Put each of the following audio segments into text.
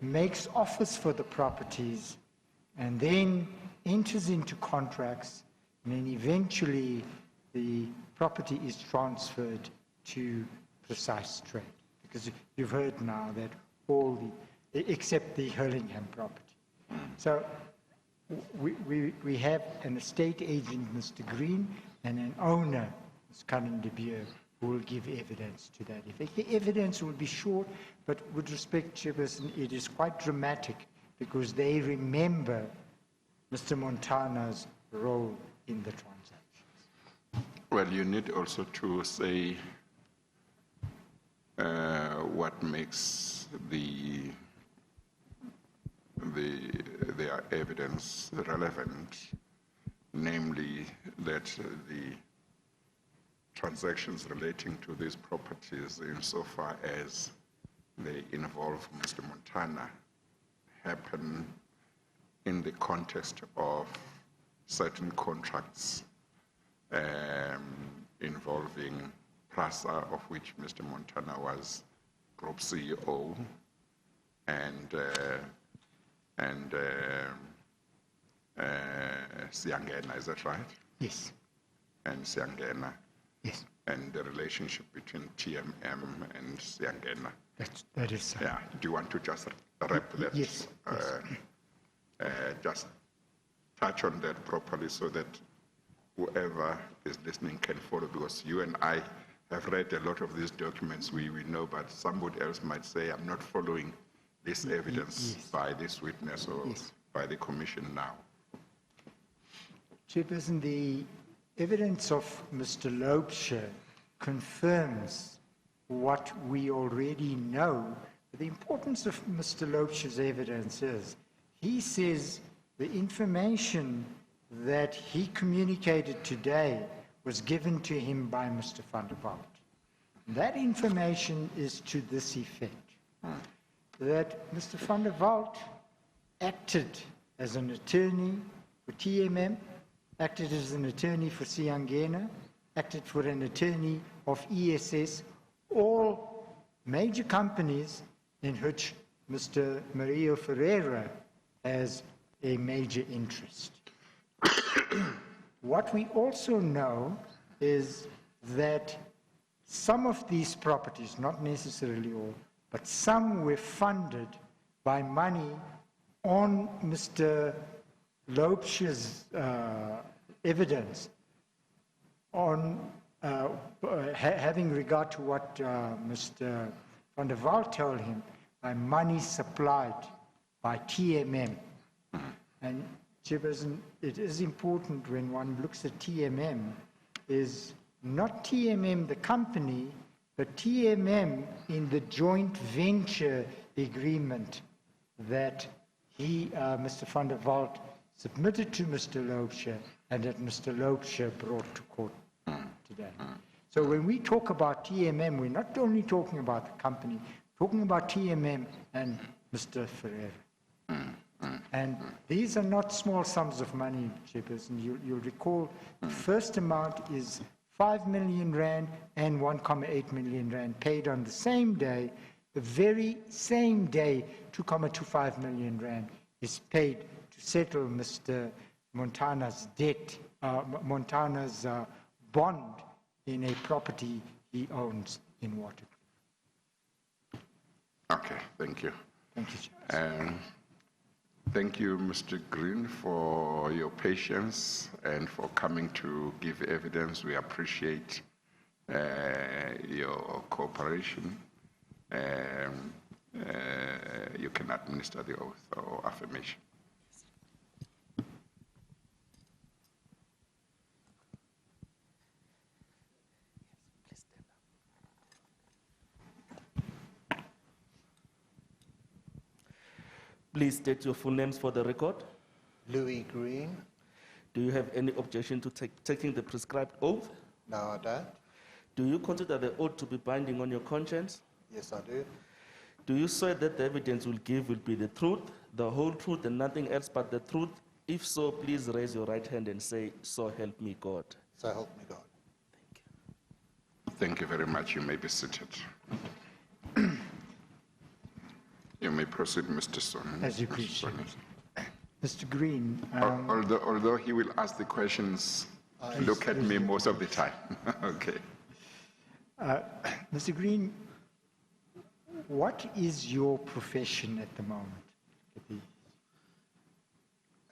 makes offers for the properties, and then enters into contracts, and then eventually the property is transferred to Precise Trade. Because you've heard now that all the, except the Hurlingham property. So we have an estate agent, Mr. Green, and an owner, Ms. Cullen de Beer, who will give evidence to that effect. The evidence will be short, but with respect, Chairperson, it is quite dramatic because they remember Mr. Montana's role in the transactions. Well, you need also to say what makes their evidence relevant, namely that the transactions relating to these properties, insofar as they involve Mr. Montana, happen in the context of certain contracts involving Plaza, of which Mr. Montana was Group CEO, and Siangena, is that right? Yes. And Siangena. Yes. And the relationship between TMM and Siangena. That is so. Yeah. Do you want to just wrap that? Yes. Just touch on that properly so that whoever is listening can follow, because you and I have read a lot of these documents, we know, but somebody else might say, I'm not following this evidence by this witness or by the commission now. Chairperson, the evidence of Mr. Loubser confirms what we already know. The importance of Mr. Loubser's evidence is, he says the information that he communicated today was given to him by Mr. van der Walt. That information is to this effect, that Mr. van der Walt acted as an attorney for TMM, acted as an attorney for Siangena, acted for an attorney of ESS, all major companies in which Mr. Mario Ferreira has a major interest. What we also know is that some of these properties, not necessarily all, but some were funded by money on Mr. Loubser's evidence on having regard to what Mr. van der Walt told him, by money supplied by TMM. And Chairperson, it is important when one looks at TMM, is not TMM the company, but TMM in the joint venture agreement that he, Mr. van der Walt, submitted to Mr. Loubser and that Mr. Loubser brought to court today. So when we talk about TMM, we're not only talking about the company, talking about TMM and Mr. Ferreira. And these are not small sums of money, Chairperson. You'll recall the first amount is 5 million rand and 1.8 million rand paid on the same day. The very same day, 2.25 million rand is paid to settle Mr. Montana's debt, Montana's bond in a property he owns in Waterloo. Okay, thank you. Thank you, Chairperson. Thank you, Mr. Green, for your patience and for coming to give evidence. We appreciate your cooperation. You can administer the oath or affirmation. Please state your full names for the record. Louis Green. Do you have any objection to taking the prescribed oath? No, I don't. Do you consider the oath to be binding on your conscience? Yes, I do. Do you swear that the evidence will give will be the truth, the whole truth, and nothing else but the truth? If so, please raise your right hand and say, "So help me God." So help me God. Thank you. Thank you very much. You may be seated. You may proceed, Mr. Son. As you please, Chairperson. Mr. Green, Although he will ask the questions, look at me most of the time. Okay. Mr. Green, what is your profession at the moment?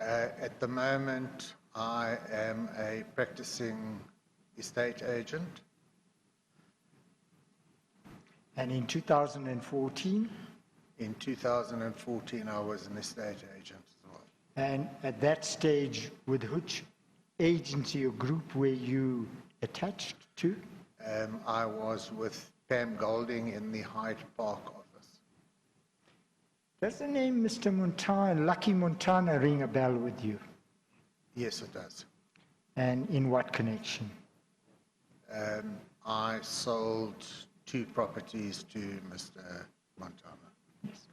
At the moment, I am a practicing estate agent. And in 2014? In 2014, I was an estate agent as well. And at that stage, with which agency or group were you attached to? I was with Pam Golding in the Hyde Park office. Does the name Mr. Montana, Lucky Montana, ring a bell with you? Yes, it does. And in what connection? I sold 2 properties to Mr. Montana. Yes.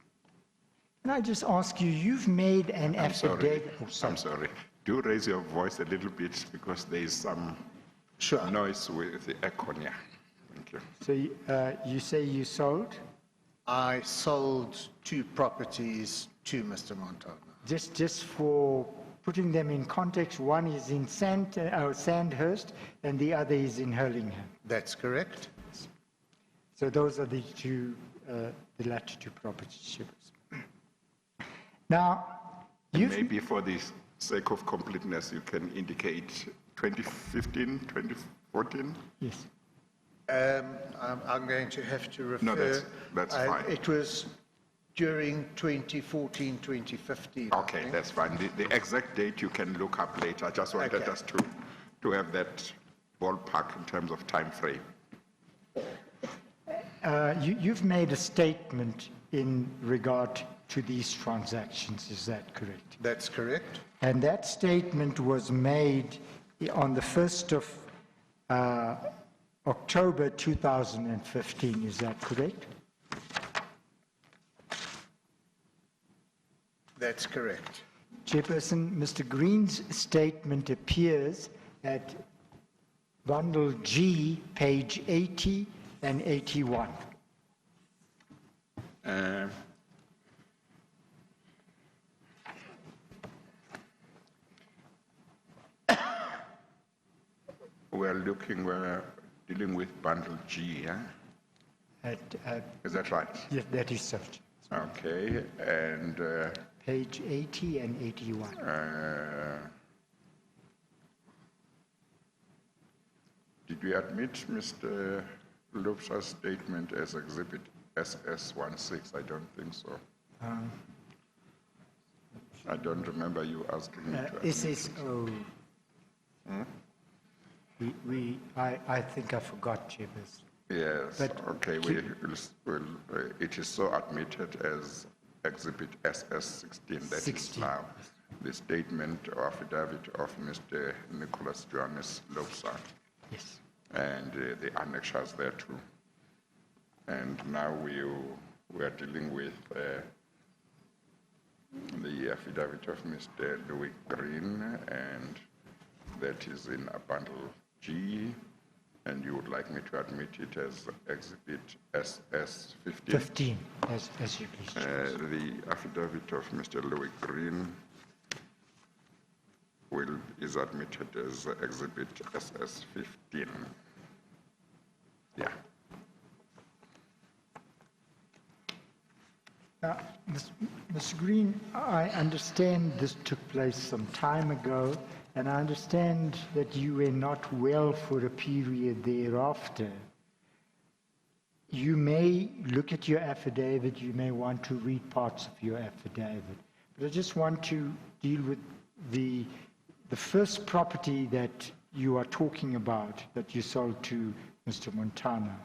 Can I just ask you, you've made an affidavit. I'm sorry. Do raise your voice a little bit because there is some noise with the echo here. Thank you. So you say you sold? I sold 2 properties to Mr. Montana. Just for putting them in context, one is in Sandhurst and the other is in Hurlingham. That's correct. So those are the latter 2 properties. Now, Maybe for the sake of completeness, you can indicate 2015, 2014? Yes. I'm going to have to refer. No, that's fine. It was during 2014, 2015. Okay, that's fine. The exact date you can look up later. I just wanted us to have that ballpark in terms of time frame. You've made a statement in regard to these transactions, is that correct? That's correct. And that statement was made on the 1st of October 2015, is that correct? That's correct. Chairperson, Mr. Green's statement appears at bundle G, page 80 and 81. We're dealing with bundle G, yeah? Is that right? Yes, that is such. Okay, and Page 80 and 81. did we admit Mr. Lopsa's statement as exhibit SS16? I don't think so. I don't remember you asking me to admit SSO. I think I forgot, Chairperson. Yes, But okay, it is so admitted as exhibit SS16, that is 16. now the statement or affidavit of Mr. Nicholas Johannes Lopsa, Yes. and the annexures there too. And now we are dealing with the affidavit of Mr. Louis Green, and that is in a bundle G, and you would like me to admit it as exhibit SS15? 15, as you please. The affidavit of Mr. Louis Green is admitted as exhibit SS15. Yeah. Now, Mr. Green, I understand this took place some time ago, and I understand that you were not well for a period thereafter. You may look at your affidavit, you may want to read parts of your affidavit, but I just want to deal with the first property that you are talking about that you sold to Mr. Montana.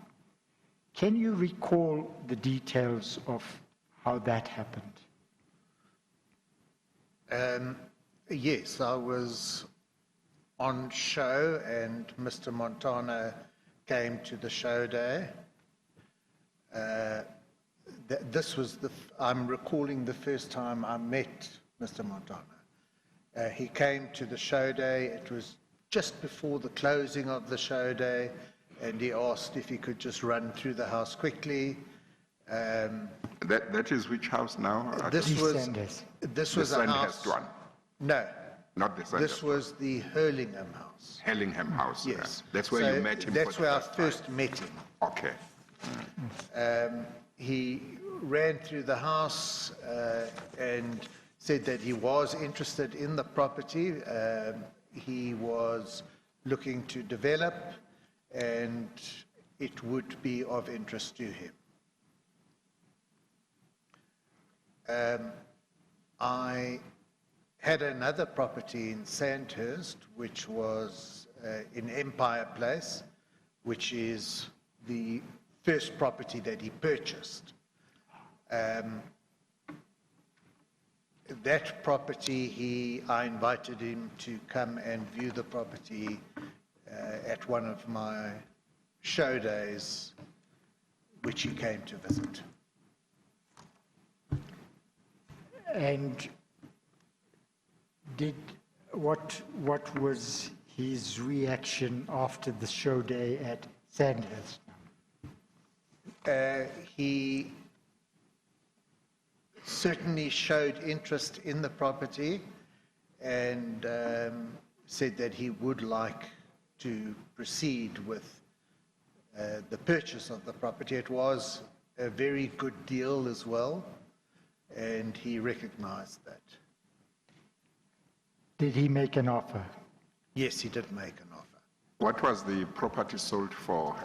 Can you recall the details of how that happened? Yes, I was on show and Mr. Montana came to the show day. I'm recalling the first time I met Mr. Montana. He came to the show day. It was just before the closing of the show day, and he asked if he could just run through the house quickly. That is which house now? This East was, Sandhurst. this The was a house. Sandhurst one, No, not the this Sandhurst one. was the Hurlingham house. Hurlingham house. Yes. That's where So you met him. That's for where I the first first time. met him. Okay. He ran through the house and said that he was interested in the property. He was looking to develop and it would be of interest to him. I had another property in Sandhurst, which was in Empire Place, which is the first property that he purchased. That property, I invited him to come and view the property at one of my show days, which he came to visit. And what was his reaction after the show day at Sandhurst? He certainly showed interest in the property and said that he would like to proceed with the purchase of the property. It was a very good deal as well, and he recognized that. Did he make an offer? Yes, he did make an offer. What was the property sold for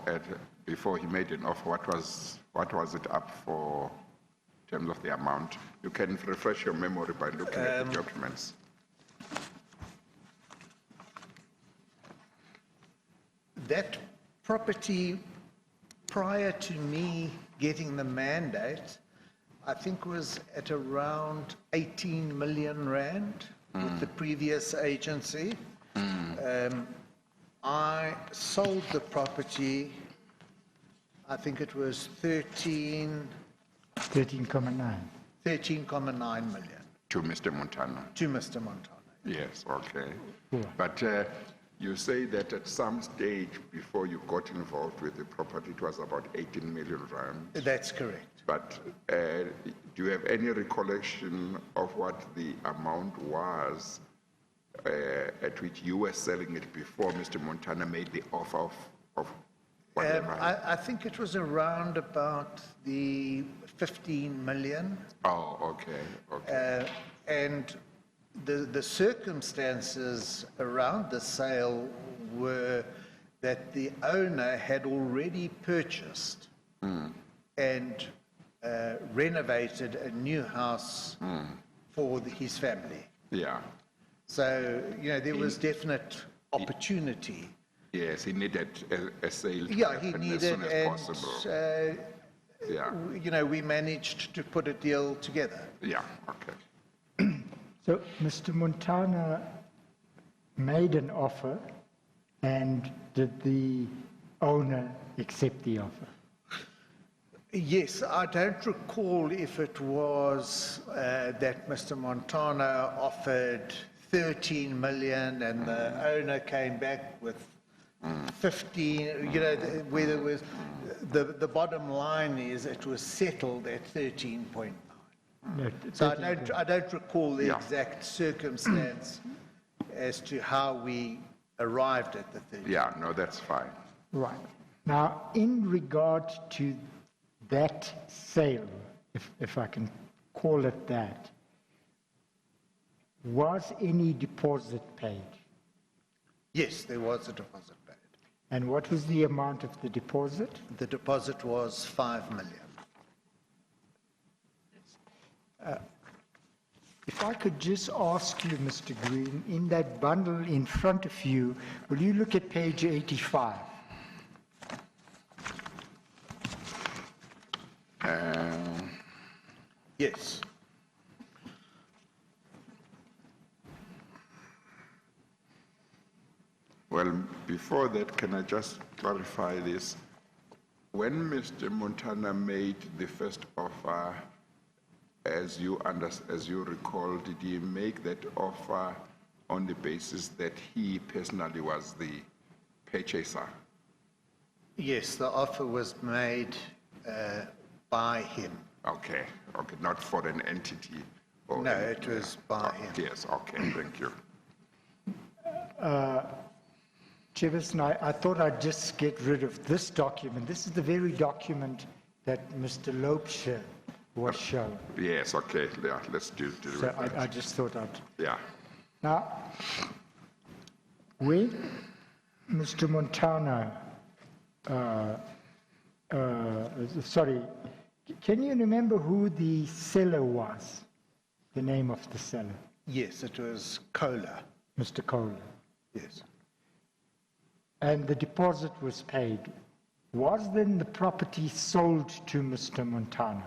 before he made an offer? What was it up for in terms of the amount? You can refresh your memory by looking at the documents. That property, prior to me getting the mandate, I think was at around 18 million rand with the previous agency. I sold the property, I think it was 13.9 million To Mr. Montana. to Mr. Montana. Yes, okay. Yeah. But you say that at some stage before you got involved with the property, it was about 18 million rand. That's correct. But do you have any recollection of what the amount was at which you were selling it before Mr. Montana made the offer of whatever? I think it was around about the 15 million. Oh, okay, okay. And the circumstances around the sale were that the owner had already purchased and renovated a new house for his family. Yeah. So, there was definite opportunity. Yes, he needed a sale to Yeah, he happen needed, as soon as and, possible. Yeah, we managed to put a deal together. yeah, okay. So Mr. Montana made an offer, and did the owner accept the offer? Yes, I don't recall if it was that Mr. Montana offered 13 million and the owner came back with 15, whether it was, the bottom line is it was settled at 13.9. No, So I don't recall the Yeah. exact circumstance as to how we arrived at the 13. Yeah, no, that's fine. Right. Now, in regard to that sale, if I can call it that, was any deposit paid? Yes, there was a deposit paid. And what was the amount of the deposit? The deposit was 5 million. If I could just ask you, Mr. Green, in that bundle in front of you, will you look at page 85? Yes. Well, before that, can I just clarify this? When Mr. Montana made the first offer, as you recall, did he make that offer on the basis that he personally was the purchaser? Yes, the offer was made by him. Okay, okay, not for an entity or No, anything. it was by him. Yes, okay, thank you. Chairperson, I thought I'd just get rid of this document. This is the very document that Mr. Loubser was shown. Yes, okay, yeah, let's deal with So that. I just thought I'd... Yeah, Now, when Mr. Montana, sorry, can you remember who the seller was? The name of the seller? Yes, it was Kohler. Mr. Kohler. Yes. And the deposit was paid. Was then the property sold to Mr. Montana?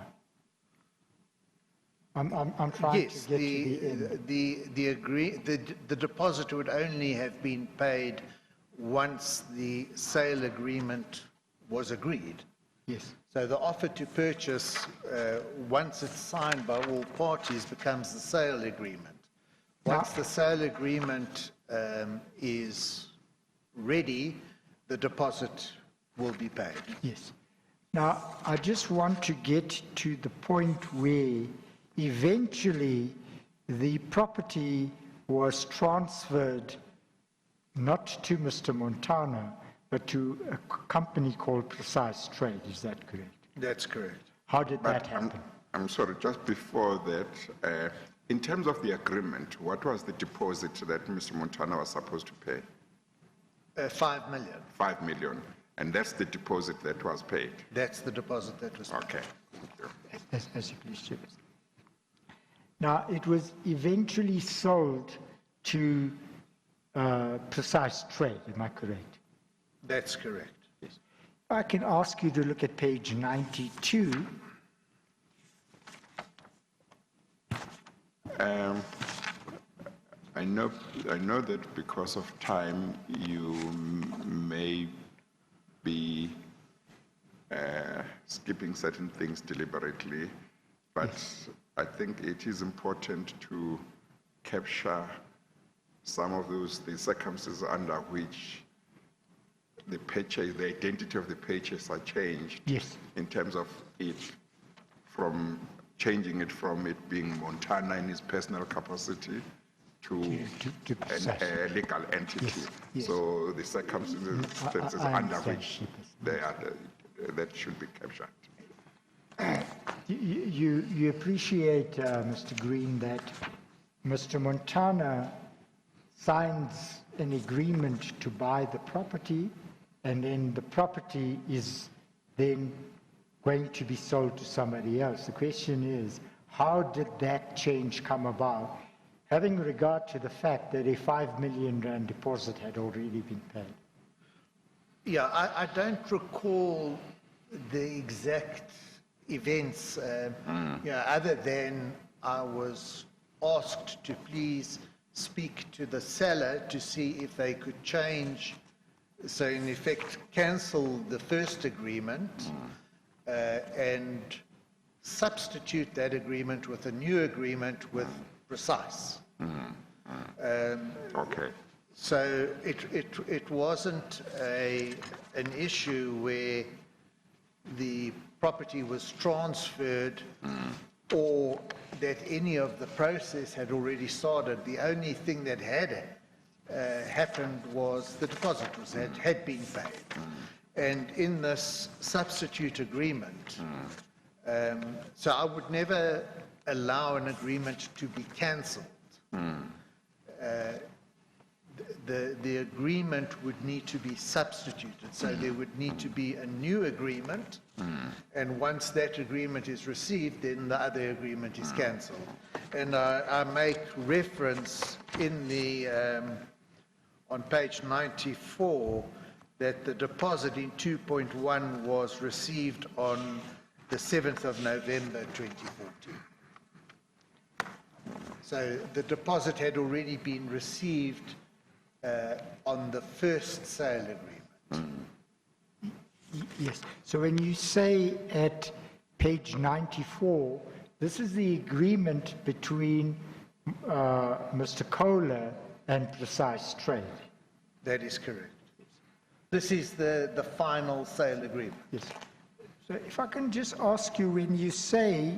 I'm trying Yes, to get to the end. the deposit would only have been paid once the sale agreement was agreed. Yes. So the offer to purchase, once it's signed by all parties, becomes the sale agreement. Once the sale agreement is ready, the deposit will be paid. Yes. Now, I just want to get to the point where eventually the property was transferred not to Mr. Montana, but to a company called Precise Trade. Is that correct? That's correct. How did that but happen? I'm sorry, just before that, in terms of the agreement, what was the deposit that Mr. Montana was supposed to pay? 5 million. 5 million, and that's the deposit that was paid? That's the deposit that was paid. Okay, thank you. As you please, Chairperson. Now, it was eventually sold to Precise Trade, am I correct? That's correct. Yes. I can ask you to look at page 92. I know that because of time, you may be skipping certain things deliberately, but I think it is important to capture some of the circumstances under which the purchase, the identity of the purchaser changed. Yes. In terms of it, from changing it from it being Montana in his personal capacity to a legal entity. Yes, yes. So the circumstances I under understand, which Chairperson. that should be captured. You appreciate, Mr. Green, that Mr. Montana signs an agreement to buy the property, and then the property is then going to be sold to somebody else. The question is, how did that change come about, having regard to the fact that a 5 million rand deposit had already been paid? Yeah, I don't recall the exact events, other than I was asked to please speak to the seller to see if they could change, so in effect cancel the first agreement and substitute that agreement with a new agreement with Precise. Okay. So it wasn't an issue where the property was transferred or that any of the process had already started. The only thing that had happened was the deposit had been paid. And in this substitute agreement, so I would never allow an agreement to be cancelled. The agreement would need to be substituted. So there would need to be a new agreement. And once that agreement is received, then the other agreement is cancelled. And I make reference in the, on page 94, that the deposit in 2.1 was received on the 7th of November 2014. So the deposit had already been received on the first sale agreement. Yes. So when you say at page 94, this is the agreement between Mr. Kohler and Precise Trade. That is correct. This is the final sale agreement. Yes. So if I can just ask you, when you say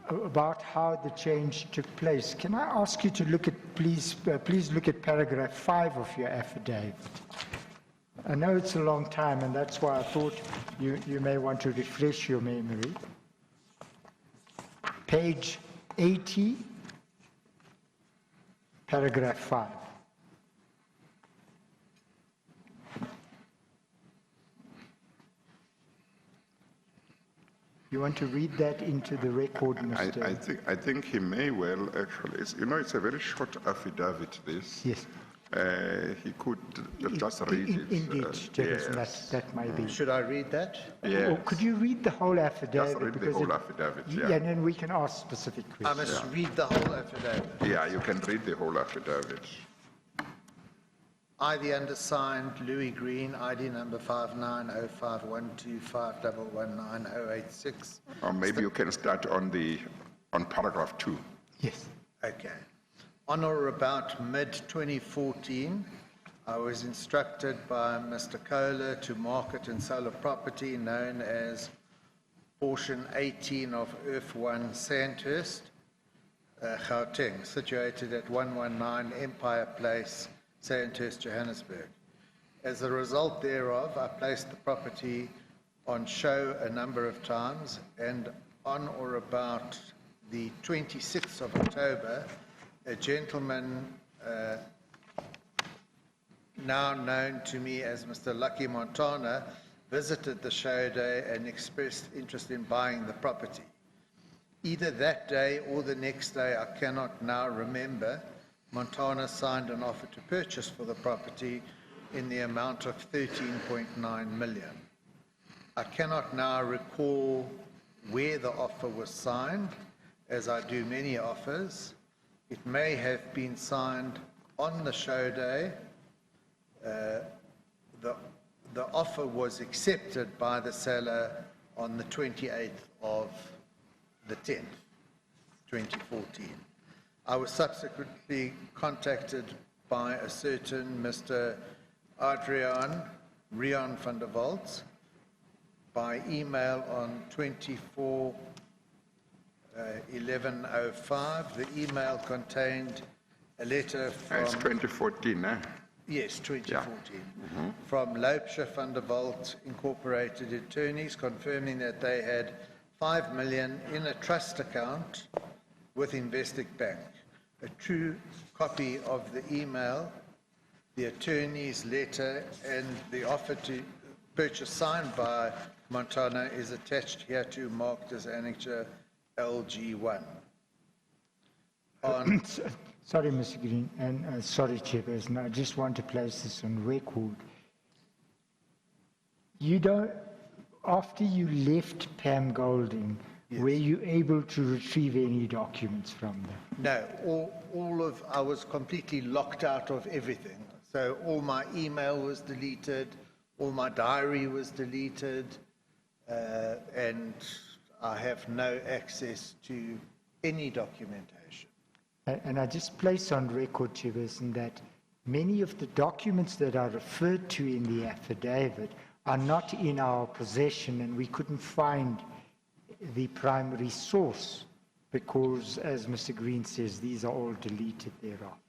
about how the change took place, can I ask you to look at, please look at paragraph 5 of your affidavit. I know it's a long time, and that's why I thought you may want to refresh your memory. Page 80, paragraph 5. You want to read that into the record, Mr. I think he may well, actually. It's a very short affidavit, this. Yes. He could just read it. Indeed, Chairperson, yes. that may be. Should I read that? Yes. Or could you read the whole affidavit? Just read the whole affidavit, yeah. And then we can ask specific I questions. must read the whole affidavit. Yeah, you can read the whole affidavit. I, the undersigned, Louis Green, ID number 590512511986. Or maybe you can start on paragraph 2. Yes. Okay. On or about mid-2014, I was instructed by Mr. Kohler to market and sell a property known as portion 18 of Earth 1 Sandhurst, Gauteng, situated at 119 Empire Place, Sandhurst, Johannesburg. As a result thereof, I placed the property on show a number of times, and on or about the 26th of October, a gentleman now known to me as Mr. Lucky Montana visited the show day and expressed interest in buying the property. Either that day or the next day, I cannot now remember, Montana signed an offer to purchase for the property in the amount of 13.9 million. I cannot now recall where the offer was signed, as I do many offers. It may have been signed on the show day. The offer was accepted by the seller on the 28th of the 10th, 2014. I was subsequently contacted by a certain Mr. Adrian Rion van der Walt by email on 24/11/05. The email contained a letter from... It's 2014, eh? Yes, 2014. Yeah. From Loubser van der Walt Incorporated attorneys confirming that they had 5 million in a trust account with Investec Bank. A true copy of the email, the attorney's letter, and the offer to purchase signed by Montana is attached hereto, marked as Annexure LG1. Sorry, Mr. Green, and sorry, Chairperson, I just want to place this on record. You don't, after you left Pam Golding, yes, were you able to retrieve any documents from them? No, I was completely locked out of everything. So all my email was deleted, all my diary was deleted, and I have no access to any documentation. And I just place on record, Chairperson, that many of the documents that are referred to in the affidavit are not in our possession, and we couldn't find the primary source because, as Mr. Green says, these are all deleted thereafter.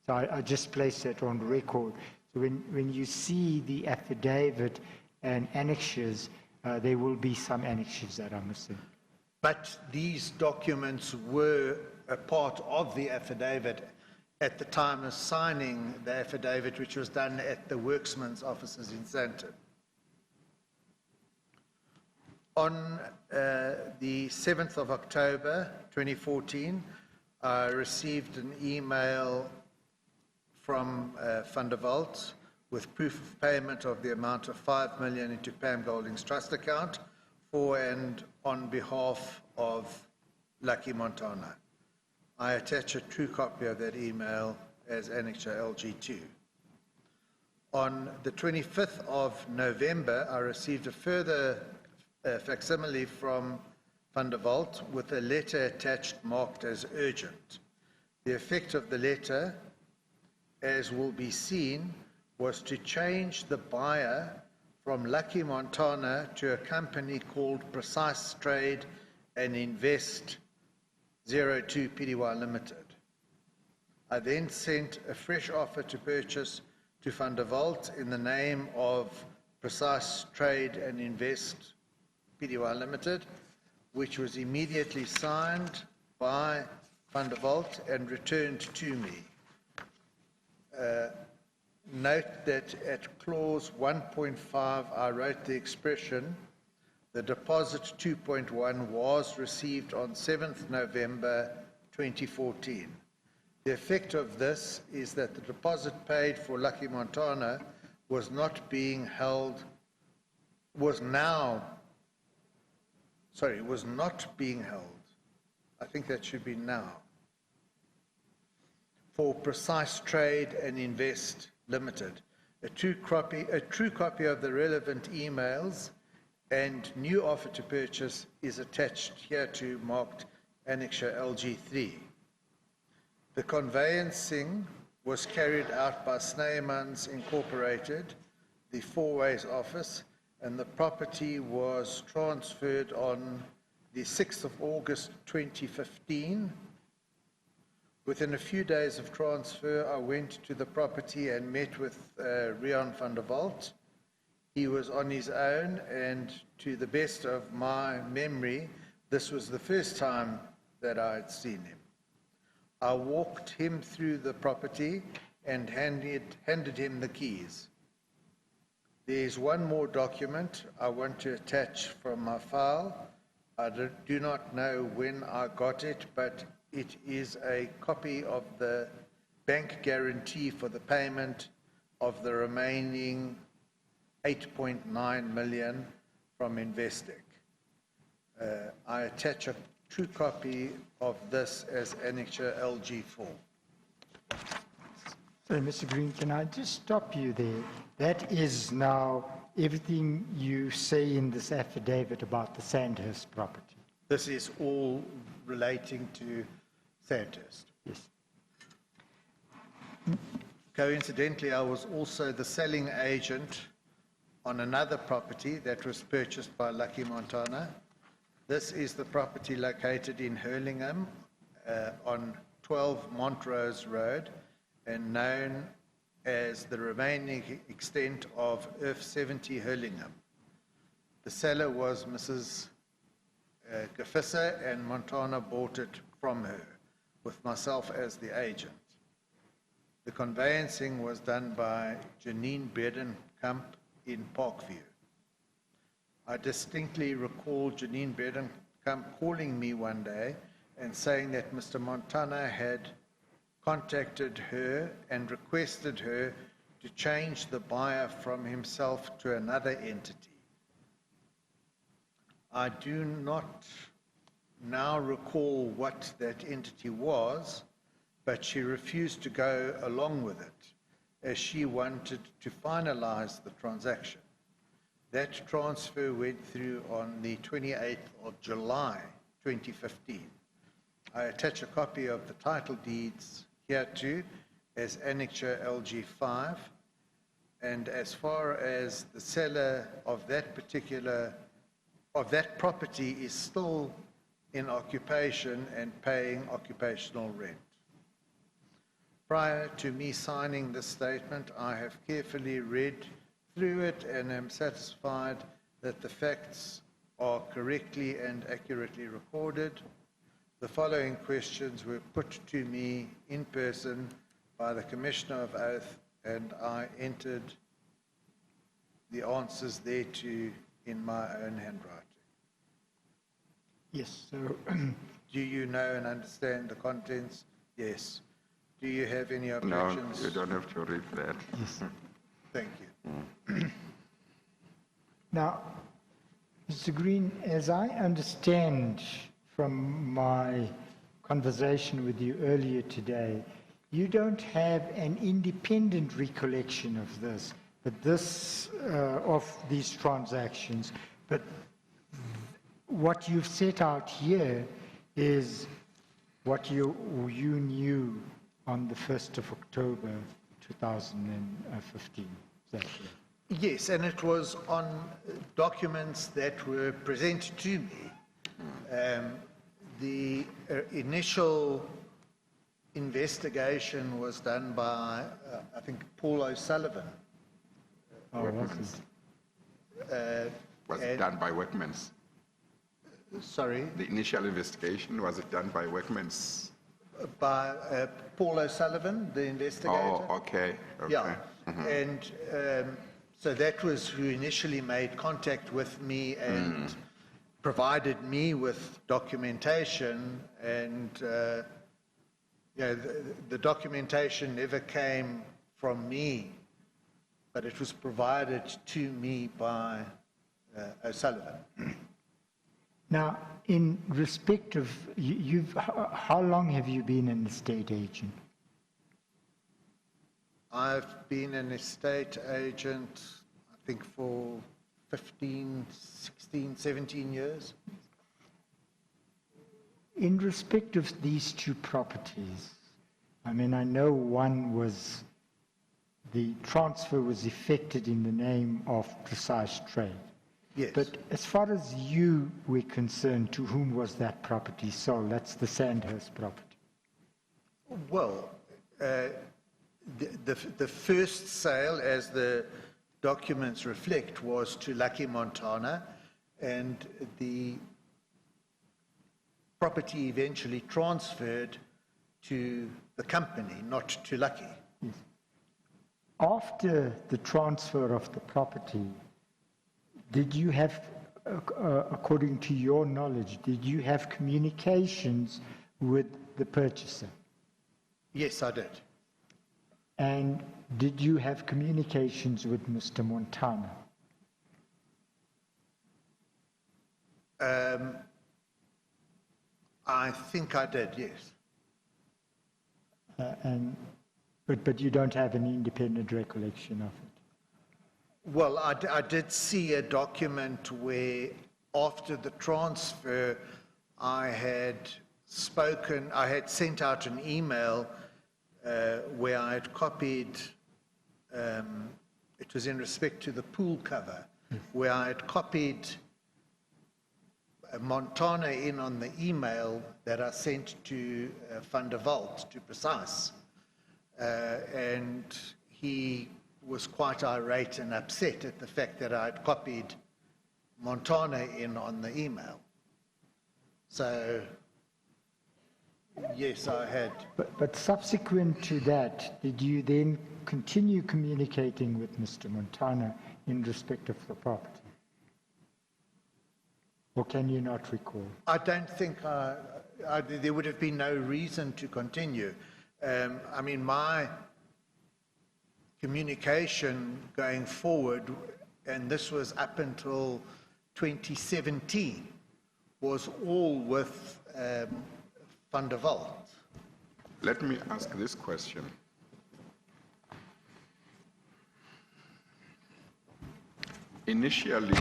So I just place that on record. So when you see the affidavit and annexures, there will be some annexures that are missing. But these documents were a part of the affidavit at the time of signing the affidavit, which was done at the Worksman's offices in Sandton. On the 7th of October 2014, I received an email from Van der Walt with proof of payment of the amount of 5 million into Pam Golding's trust account for and on behalf of Lucky Montana. I attach a true copy of that email as Annexure LG2. On the 25th of November, I received a further facsimile from Van der Walt with a letter attached marked as urgent. The effect of the letter, as will be seen, was to change the buyer from Lucky Montana to a company called Precise Trade and Invest 02 Pty Limited. I then sent a fresh offer to purchase to Van der Walt in the name of Precise Trade and Invest Pty Limited, which was immediately signed by Van der Walt and returned to me. Note that at clause 1.5, I wrote the expression, the deposit 2.1 was received on 7th November 2014. The effect of this is that the deposit paid for Lucky Montana was not being held, was not being held. I think that should be now. For Precise Trade and Invest Limited. A true copy of the relevant emails and new offer to purchase is attached hereto, marked Annexure LG3. The conveyancing was carried out by Sneymans Incorporated, the Four Ways office, and the property was transferred on the 6th of August 2015. Within a few days of transfer, I went to the property and met with Rian van der Walt. He was on his own, and to the best of my memory, this was the first time that I had seen him. I walked him through the property and handed him the keys. There's one more document I want to attach from my file. I do not know when I got it, but it is a copy of the bank guarantee for the payment of the remaining 8.9 million from Investec. I attach a true copy of this as Annexure LG4. So, Mr. Green, can I just stop you there? That is now everything you say in this affidavit about the Sandhurst property. This is all relating to Sandhurst. Yes. Coincidentally, I was also the selling agent on another property that was purchased by Lucky Montana. This is the property located in Hurlingham on 12 Montrose Road and known as the remaining extent of Earth 70 Hurlingham. The seller was Mrs. Gafissa, and Montana bought it from her, with myself as the agent. The conveyancing was done by Janine Bredenkamp in Parkview. I distinctly recall Janine Bredenkamp calling me one day and saying that Mr. Montana had contacted her and requested her to change the buyer from himself to another entity. I do not now recall what that entity was, but she refused to go along with it as she wanted to finalize the transaction. That transfer went through on the 28th of July 2015. I attach a copy of the title deeds hereto as Annexure LG5, and as far as the seller of that property is still in occupation and paying occupational rent. Prior to me signing this statement, I have carefully read through it and am satisfied that the facts are correctly and accurately recorded. The following questions were put to me in person by the Commissioner of Oath, and I entered the answers thereto in my own handwriting. Yes, so Do you know and understand the contents? Yes. Do you have any objections? No, you don't have to read that. yes. Thank you. Now, Mr. Green, as I understand from my conversation with you earlier today, you don't have an independent recollection of this, but of these transactions. But what you've set out here is what you knew on the 1st of October 2015. Is that clear? Yes, and it was on documents that were presented to me. The initial investigation was done by, I think, Paul O'Sullivan. Workmen's. Was it done by Workmen's? Sorry? The initial investigation, was it done by Workmen's? By Paul O'Sullivan, the investigator. Oh, okay. Yeah, and so that was who initially made contact with me and provided me with documentation, and the documentation never came from me, but it was provided to me by O'Sullivan. Now, in respect of, how long have you been an estate agent? I've been an estate agent, I think, for 15, 16, 17 years. In respect of these two properties, I mean, I know one was, the transfer was effected in the name of Precise Trade. Yes. But as far as you were concerned, to whom was that property sold? That's the Sandhurst property. Well, the first sale, as the documents reflect, was to Lucky Montana, and the property eventually transferred to the company, not to Lucky. Yes. After the transfer of the property, did you have, according to your knowledge, did you have communications with the purchaser? Yes, I did. And did you have communications with Mr. Montana? I think I did, yes. But you don't have an independent recollection of it? Well, I did see a document where, after the transfer, I had sent out an email where I had copied, it was in respect to the pool cover, where I had copied Montana in on the email that I sent to Van der Walt, to Precise. And he was quite irate and upset at the fact that I had copied Montana in on the email. So, yes, I had. But subsequent to that, did you then continue communicating with Mr. Montana in respect of the property? Or can you not recall? I don't think there would have been no reason to continue. I mean, my communication going forward, and this was up until 2017, was all with Van der Walt. Let me ask this question. Initially,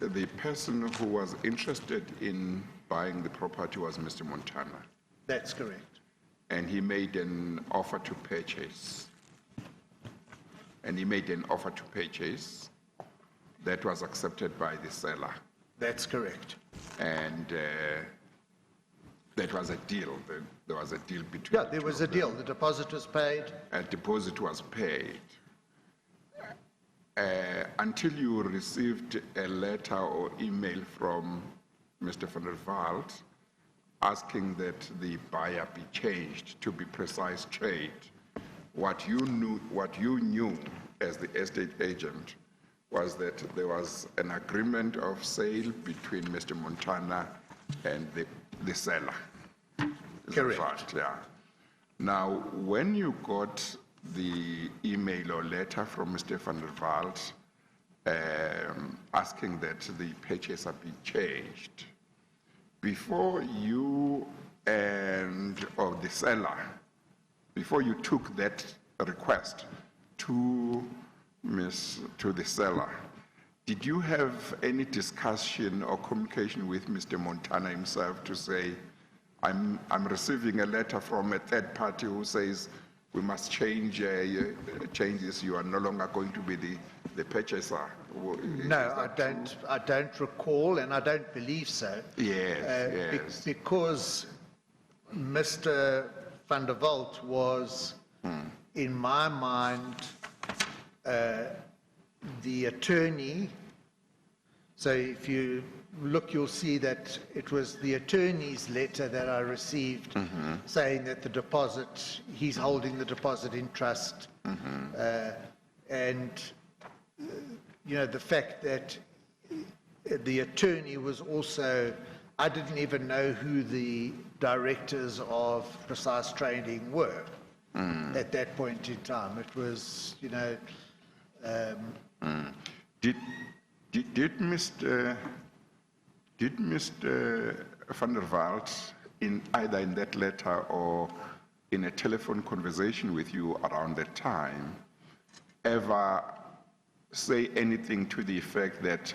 the person who was interested in buying the property was Mr. Montana. That's correct. And he made an offer to purchase. That was accepted by the seller. That's correct. And that was a deal. There was a deal between. Yeah, there was a deal. The deposit was paid. A deposit was paid. Until you received a letter or email from Mr. van der Walt asking that the buyer be changed to be Precise Trade, what you knew as the estate agent was that there was an agreement of sale between Mr. Montana and the seller. Correct. Yeah. Now, when you got the email or letter from Mr. van der Walt asking that the purchaser be changed, before you or the seller, before you took that request to the seller, did you have any discussion or communication with Mr. Montana himself to say, I'm receiving a letter from a third party who says we must change changes. You are no longer going to be the purchaser. No, I don't recall, and I don't believe so. Yes, yes. Because Mr. van der Walt was, in my mind, the attorney. So if you look, you'll see that it was the attorney's letter that I received saying that the deposit, he's holding the deposit in trust. And, you know, the fact that the attorney was also, I didn't even know who the directors of Precise Trading were at that point in time. It was, you know... Did Mr. van der Walt, either in that letter or in a telephone conversation with you around that time, ever say anything to the effect that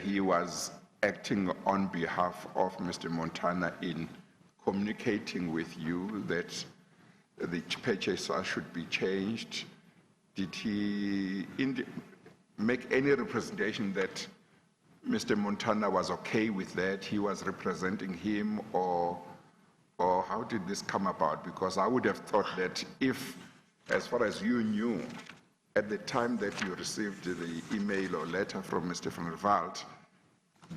he was acting on behalf of Mr. Montana in communicating with you that the purchaser should be changed? Did he make any representation that Mr. Montana was okay with that, he was representing him, or how did this come about? Because I would have thought that if, as far as you knew, at the time that you received the email or letter from Mr. van der Walt,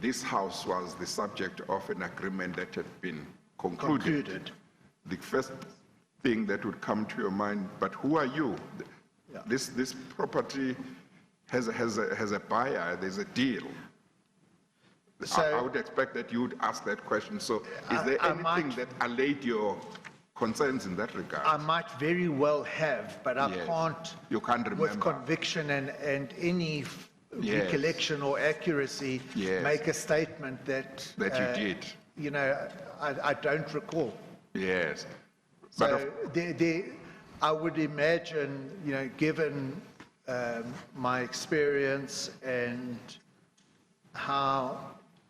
this house was the subject of an agreement that had been concluded. The first thing that would come to your mind, but who are you? Yeah. This property has a buyer, there's a deal. So I would expect that you would ask that question. So is there anything that allayed your concerns in that regard? I might very well have, but I can't, you can't remember. With conviction and any recollection or accuracy, make a statement that you did. You know, I don't recall. Yes. So I would imagine, you know, given my experience and how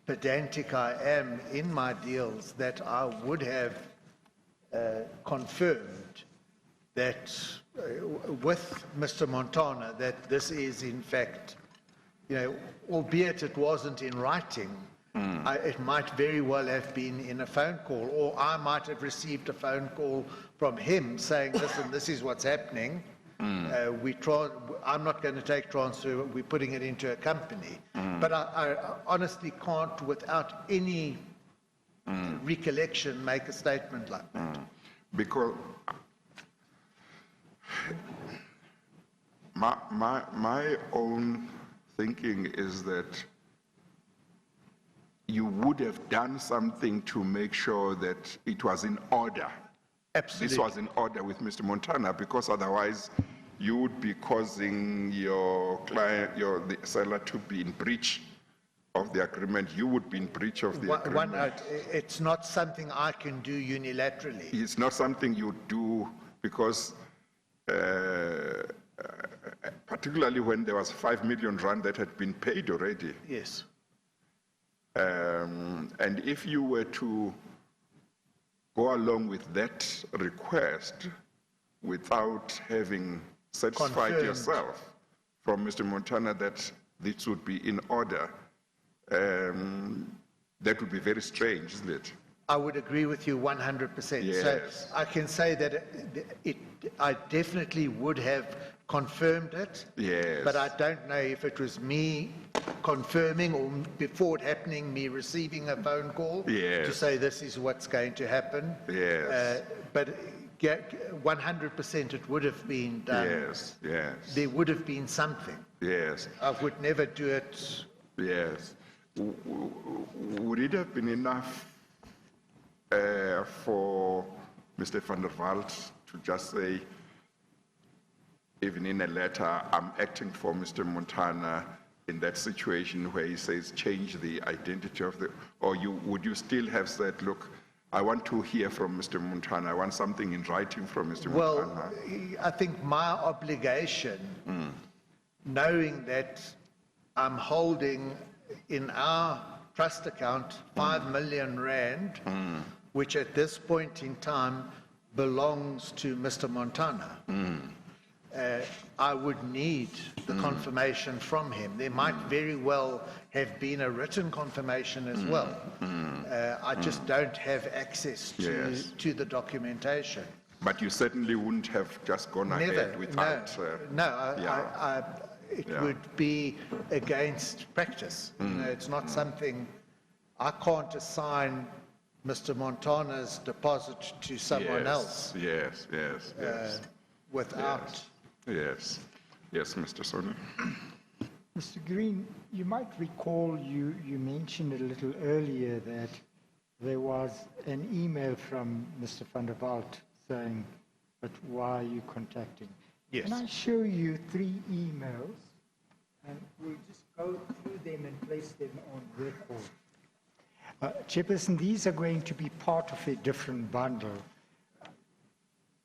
pedantic I am in my deals, that I would have confirmed that with Mr. Montana that this is in fact, you know, albeit it wasn't in writing, it might very well have been in a phone call, or I might have received a phone call from him saying, listen, this is what's happening. I'm not going to take transfer, we're putting it into a company. But I honestly can't, without any recollection, make a statement like that. Because my own thinking is that you would have done something to make sure that it was in order. Absolutely. This was in order with Mr. Montana, because otherwise you would be causing your client, the seller, to be in breach of the agreement. You would be in breach of the agreement. It's not something I can do unilaterally. It's not something you do because, particularly when there was 5 million rand that had been paid already. Yes. And if you were to go along with that request without having satisfied yourself from Mr. Montana that this would be in order, that would be very strange, isn't it? I would agree with you 100%. Yes. So I can say that I definitely would have confirmed it. Yes. But I don't know if it was me confirming or before it happening, me receiving a phone call to say this is what's going to happen. Yes. But 100% it would have been done. Yes, yes. There would have been something. Yes. I would never do it. Yes. Would it have been enough for Mr. van der Walt to just say, even in a letter, I'm acting for Mr. Montana in that situation where he says change the identity of the, or would you still have said, look, I want to hear from Mr. Montana, I want something in writing from Mr. Montana? Well, I think my obligation, knowing that I'm holding in our trust account 5 million rand, which at this point in time belongs to Mr. Montana, I would need the confirmation from him. There might very well have been a written confirmation as well. I just don't have access Yes. to the documentation. But you certainly wouldn't have just gone ahead without... It would be against practice. You know, it's not something, I can't assign Mr. Montana's deposit to someone else Yes, without. Yes, Mr. Soni. Mr. Green, you might recall you mentioned a little earlier that there was an email from Mr. van der Walt saying, but why are you contacting? Yes. Can I show you 3 emails? And we'll just go through them and place them on record. Chairperson, these are going to be part of a different bundle.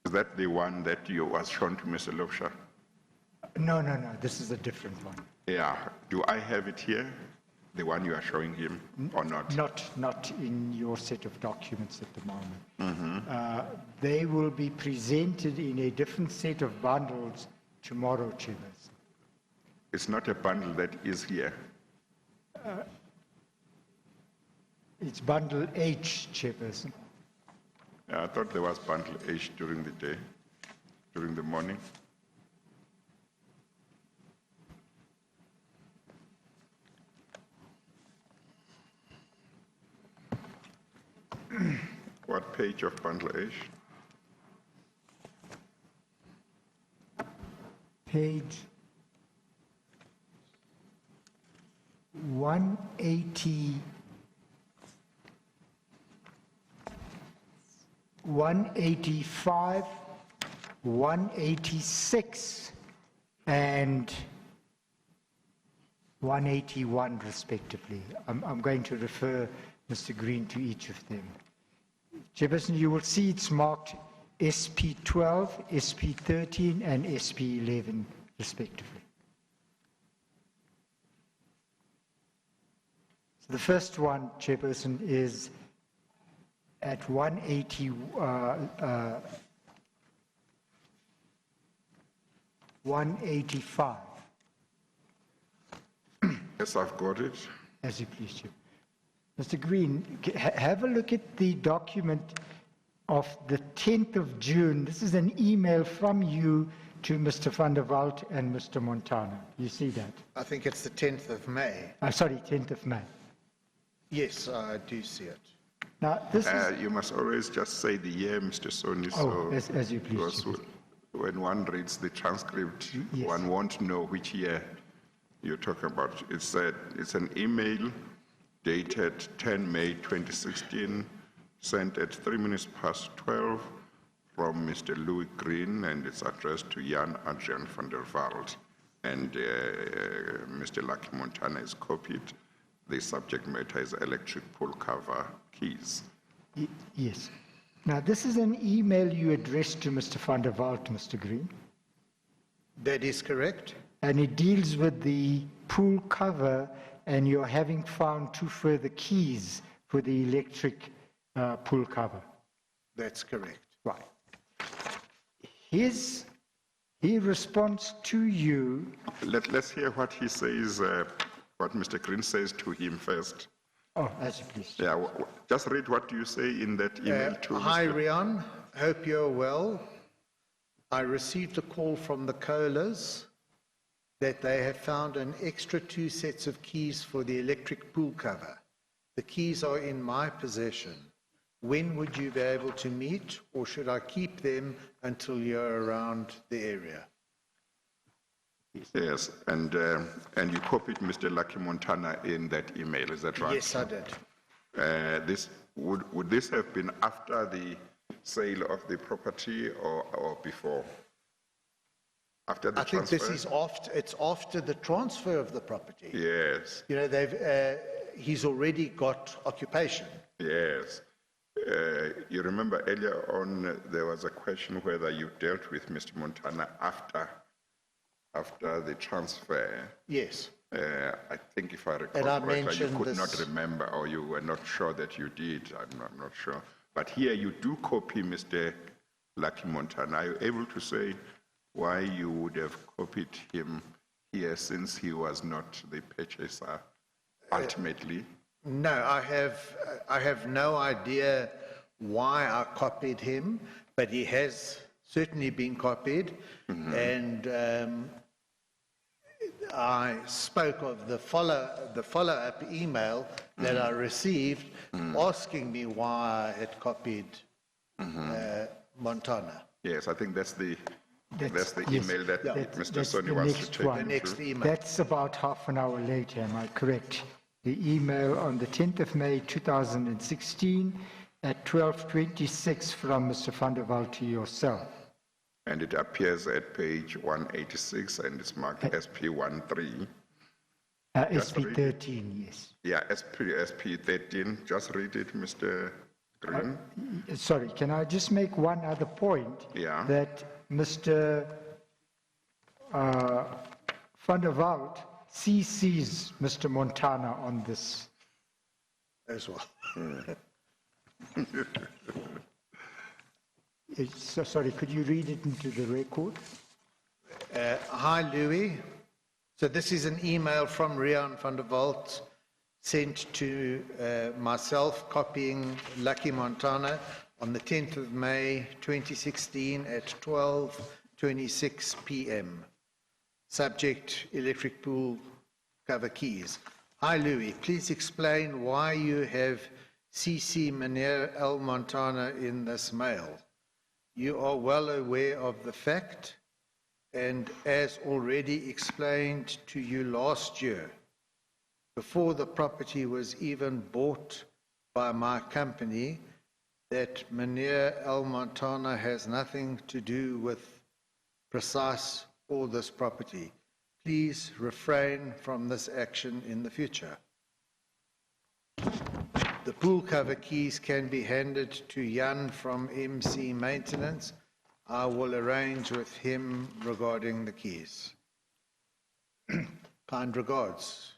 Is that the one that was shown to Mr. Lofsha? No, this is a different one. Yeah. Do I have it here? The one you are showing him or not? Not in your set of documents at the moment. They will be presented in a different set of bundles tomorrow, Chairperson. It's not a bundle that is here. It's bundle H, Chairperson. Yeah, I thought there was bundle H during the day, during the morning. What page of bundle H? Page 180. 185, 186, and 181 respectively. I'm going to refer Mr. Green to each of them. Chairperson, you will see it's marked SP12, SP13, and SP11 respectively. So the first one, Chairperson, is at 185. Yes, I've got it. As you please, Chair. Mr. Green, have a look at the document of the 10th of June. This is an email from you to Mr. van der Walt and Mr. Montana. You see that? I think it's the 10th of May. Sorry, 10th of May. Yes, I do see it. Now, this is... You must always just say the year, Mr. Soni. Oh, as you please. Because when one reads the transcript, Yes. one won't know which year you're talking about. It's an email dated 10 May 2016, sent at 12:03 from Mr. Louis Green, and it's addressed to Jan Adrian van der Walt, and Mr. Lucky Montana is copied. The subject matter is electric pool cover keys. Yes. Now, this is an email you addressed to Mr. van der Walt, Mr. Green, That is correct. and it deals with the pool cover, and you're having found 2 further keys for the electric pool cover. That's correct. Right. His response to you... Let's hear what he says, what Mr. Green says to him first. Oh, as you please. Yeah, just read what you say in that email to Hi, Mr. Rian. Hope you're well. I received a call from the Colas that they have found an extra 2 sets of keys for the electric pool cover. The keys are in my possession. When would you be able to meet, or should I keep them until you're around the area? Yes, and you copied Mr. Lucky Montana in that email, is that right? Yes, I did. Would this have been after the sale of the property or before? After the I think transfer? this is it's after the transfer of the property. Yes, You know, he's already got occupation. yes. You remember earlier on there was a question whether you dealt with Mr. Montana after the transfer. Yes. I think if I recall And I correctly, you mentioned could this- not remember, or you were not sure that you did. I'm not sure. But here you do copy Mr. Lucky Montana. Are you able to say why you would have copied him here since he was not the purchaser ultimately? No, I have no idea why I copied him, but he has certainly been copied, and I spoke of the follow-up email that I received asking me why I had copied Montana. Yes, I think that's the Yes, email that Mr. that's Sonny the wants to next take one. The next into. email. That's about half an hour later, am I correct? The email on the 10th of May 2016 at 12:26 from Mr. van der Walt to yourself. And it appears at page 186 and it's marked SP13. SP13, yes. Yeah, SP13. Just read it, Mr. Green. Sorry, can I just make one other point? Yeah. That Mr. van der Walt CCs Mr. Montana on this. As well. Sorry, could you read it into the record? Hi, Louis. So this is an email from Rian van der Walt sent to myself, copying Lucky Montana on the 10th of May 2016 at 12:26 p.m. Subject, electric pool cover keys. Hi, Louis. Please explain why you have CC Meneer L. Montana in this mail. You are well aware of the fact, and as already explained to you last year, before the property was even bought by my company, that Meneer L. Montana has nothing to do with Precise or this property. Please refrain from this action in the future. The pool cover keys can be handed to Jan from MC Maintenance. I will arrange with him regarding the keys. Kind regards.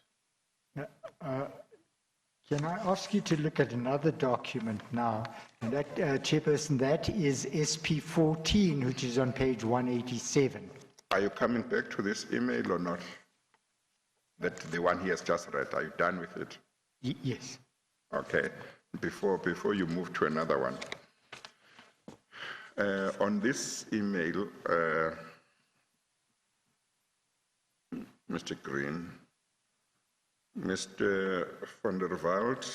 Can I ask you to look at another document now? And that, Chairperson, that is SP14, which is on page 187. Are you coming back to this email or not? That the one he has just read, are you done with it? Yes. Okay. Before you move to another one, on this email, Mr. Green, Mr. van der Walt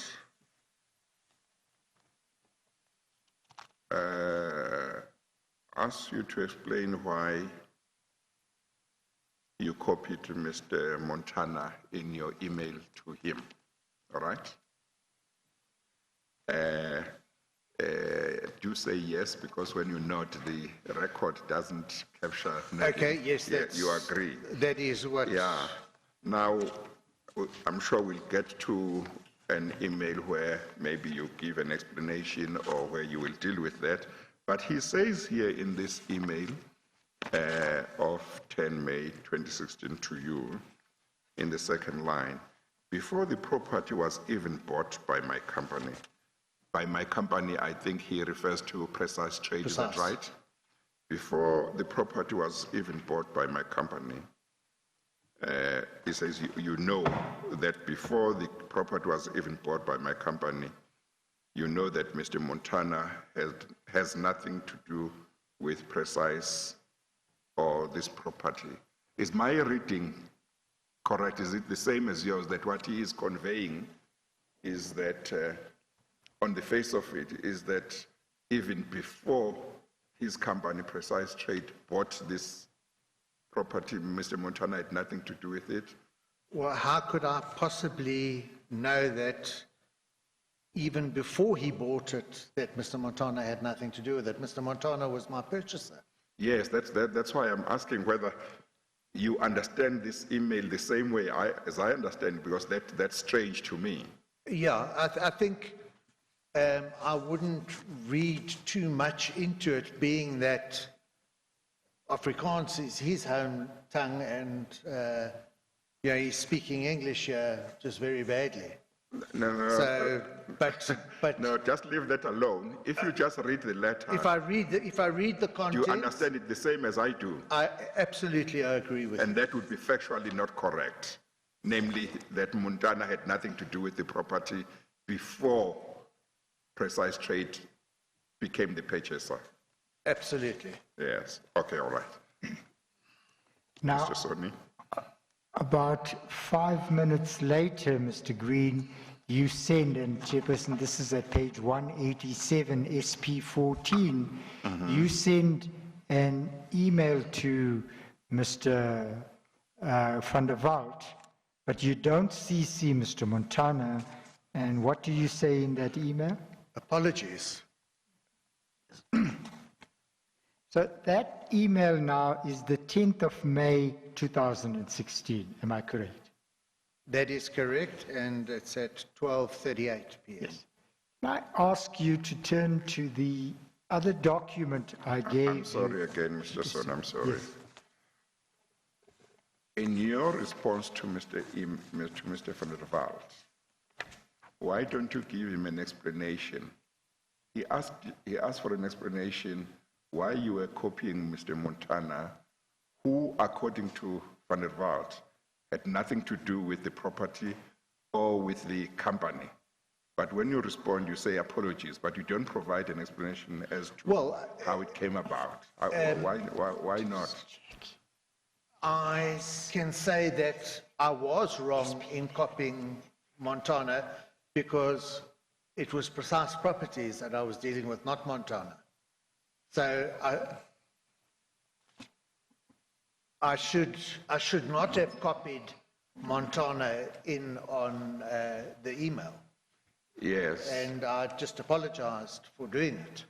asks you to explain why you copied Mr. Montana in your email to him, all right? Do say yes, because when you note the record doesn't capture nothing. Okay, yes, Yeah, that's, you agree. that is what. Yeah. Now, I'm sure we'll get to an email where maybe you give an explanation or where you will deal with that. But he says here in this email of 10 May 2016 to you, in the second line, before the property was even bought by my company. By my company, I think he refers to Precise Trade, is that Precise. right? Before the property was even bought by my company, he says, you know that before the property was even bought by my company, you know that Mr. Montana has nothing to do with Precise or this property. Is my reading correct? Is it the same as yours, that what he is conveying is that, on the face of it, is that even before his company, Precise Trade, bought this property, Mr. Montana had nothing to do with it? Well, how could I possibly know that even before he bought it, that Mr. Montana had nothing to do with it? Mr. Montana was my purchaser. Yes, that's why I'm asking whether you understand this email the same way as I understand it, because that's strange to me. Yeah, I think I wouldn't read too much into it, being that Afrikaans is his home tongue, and he's speaking English just very badly. No, So, but no, just leave that alone. If you just read the letter, if I read the do you content, understand it the same as I do? I absolutely agree with you. And that would be factually not correct. Namely, that Montana had nothing to do with the property before Precise Trade became the purchaser. Absolutely. Yes, okay, all right. Now, Mr. Soni? about 5 minutes later, Mr. Green, you send, and Chairperson, this is at page 187, SP14, you send an email to Mr. van der Walt, but you don't CC Mr. Montana. And what do you say in that email? Apologies. So that email now is the 10th of May 2016, am I correct? That is correct, and it's at 12:38 p.m. Yes. Can I ask you to turn to the other document I gave I'm sorry again, Mr. Son, I'm sorry. Yes. In your response to Mr. Van der Walt, why don't you give him an explanation? He asked for an explanation why you were copying Mr. Montana, who, according to Van der Walt, had nothing to do with the property or with the company. But when you respond, you say apologies, but you don't provide an explanation as to how it came about. Why not? I can say that I was wrong in copying Montana because it was Precise Properties that I was dealing with, not Montana. So I should not have copied Montana in on the email. Yes. And I just apologized for doing it.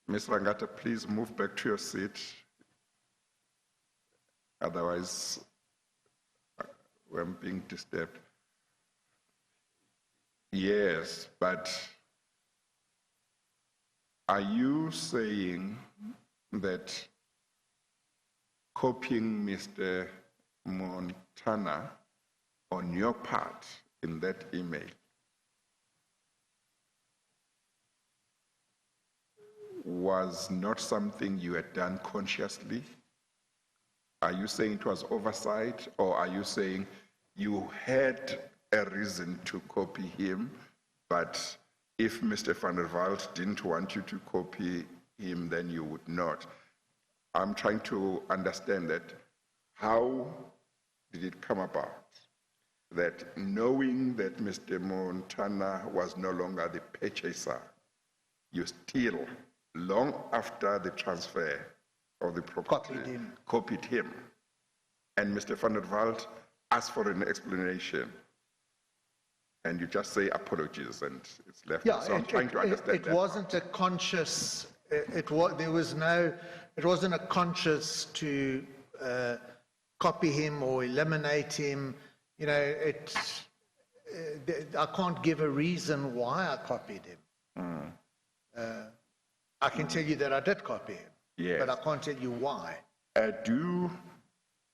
Ms. Rangata, please move back to your seat. Otherwise, we're being disturbed. Yes, but are you saying that copying Mr. Montana on your part in that email was not something you had done consciously? Are you saying it was oversight, or are you saying you had a reason to copy him, but if Mr. Van der Walt didn't want you to copy him, then you would not? I'm trying to understand that. How did it come about that, knowing that Mr. Montana was no longer the purchaser, you still, long after the transfer of the property, copied him, and Mr. Van der Walt asked for an explanation, and you just say apologies and it's left? Yeah, so I'm trying to understand it wasn't a conscious, it wasn't a conscious to copy him or eliminate him. You know, I can't give a reason why I copied him. I can tell you that I did copy him, Yes. but I can't tell you why.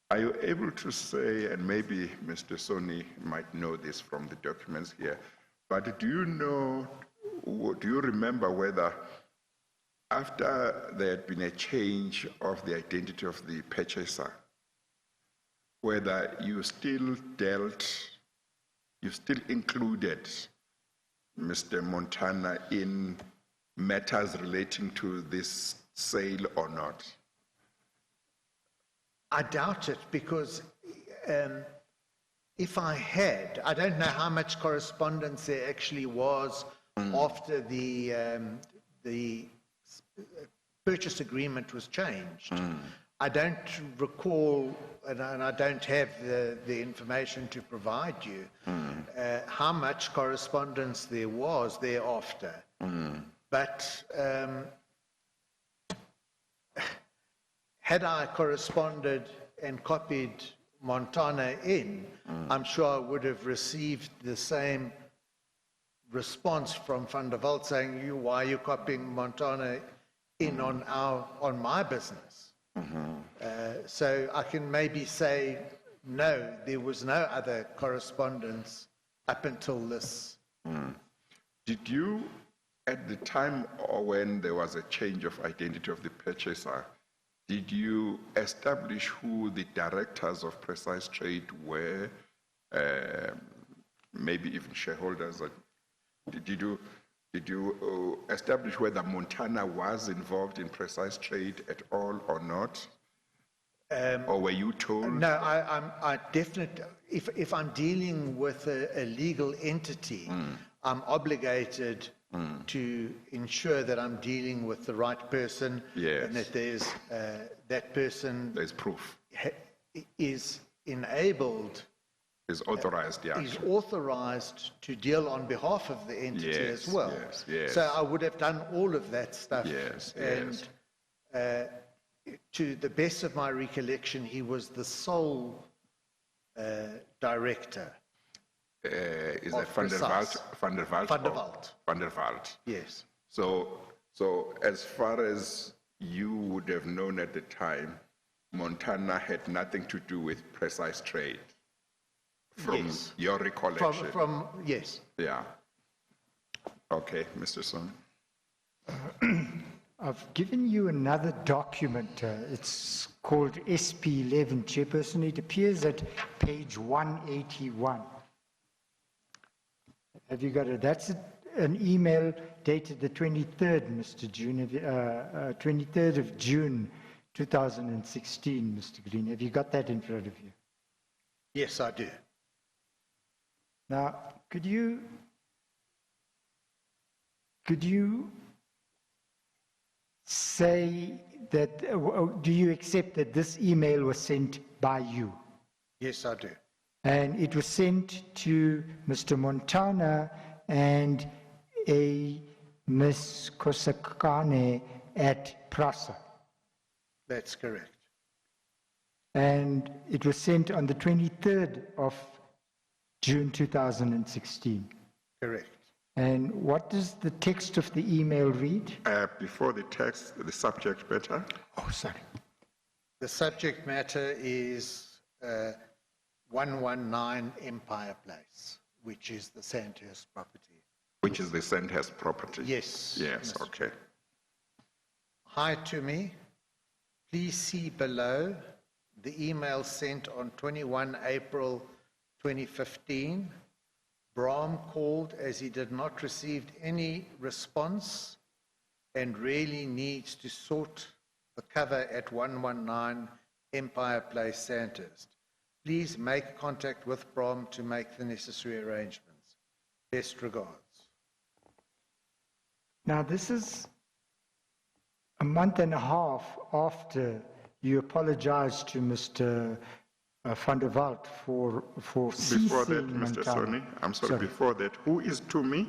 Are you able to say, and maybe Mr. Soni might know this from the documents here, but do you remember whether after there had been a change of the identity of the purchaser, whether you still included Mr. Montana in matters relating to this sale or not? I doubt it, because if I had, I don't know how much correspondence there actually was after the purchase agreement was changed. I don't recall, and I don't have the information to provide you, how much correspondence there was thereafter. But had I corresponded and copied Montana in, I'm sure I would have received the same response from Van der Walt saying, why are you copying Montana in on my business? So I can maybe say No, there was no other correspondence up until this. Did you, at the time or when there was a change of identity of the purchaser, did you establish who the directors of Precise Trade were, maybe even shareholders? Did you establish whether Montana was involved in Precise Trade at all or not? Or were you told? No, I definitely, if I'm dealing with a legal entity, I'm obligated to ensure that I'm dealing with the right person. Yes. And that there's, that person There's proof. is enabled, Is authorized, yeah. is authorized to deal on behalf of the entity Yes, as well. yes, yes. So I would have done all of that stuff. Yes, And to the best of my recollection, he was the sole director. Is Of that Van der Precise. Walt? Van der Walt? Van der or- Walt. Van der Walt. Yes. So as far as you would have known at the time, Montana had nothing to do with Precise Trade, from Yes. your recollection. Yes. Yeah. Okay, Mr. Son. I've given you another document. It's called SP11, Chairperson. It appears at page 181. Have you got it? That's an email dated the 23rd, Mr. June, 23rd of June, 2016, Mr. Green. Have you got that in front of you? Yes, I do. Now, could you say that, do you accept that this email was sent by you? Yes, I do. And it was sent to Mr. Montana and a Ms. Kosakane at Prasa. That's correct. And it was sent on the 23rd of June 2016. Correct. And what does the text of the email read? Before the text, the subject matter. Oh, sorry. The subject matter is 119 Empire Place, which is the Sandhurst property. Which is the Sandhurst property? Yes. Yes, Mr. okay. Hi to me. Please see below the email sent on 21 April 2015. Brahm called as he did not receive any response and really needs to sort the cover at 119 Empire Place, Sandhurst. Please make contact with Brahm to make the necessary arrangements. Best regards. Now, this is a month and a half after you apologized to Mr. Van der Walt for ceasing Before that, Mr. Montana. Soni, I'm sorry, before that, who is to me?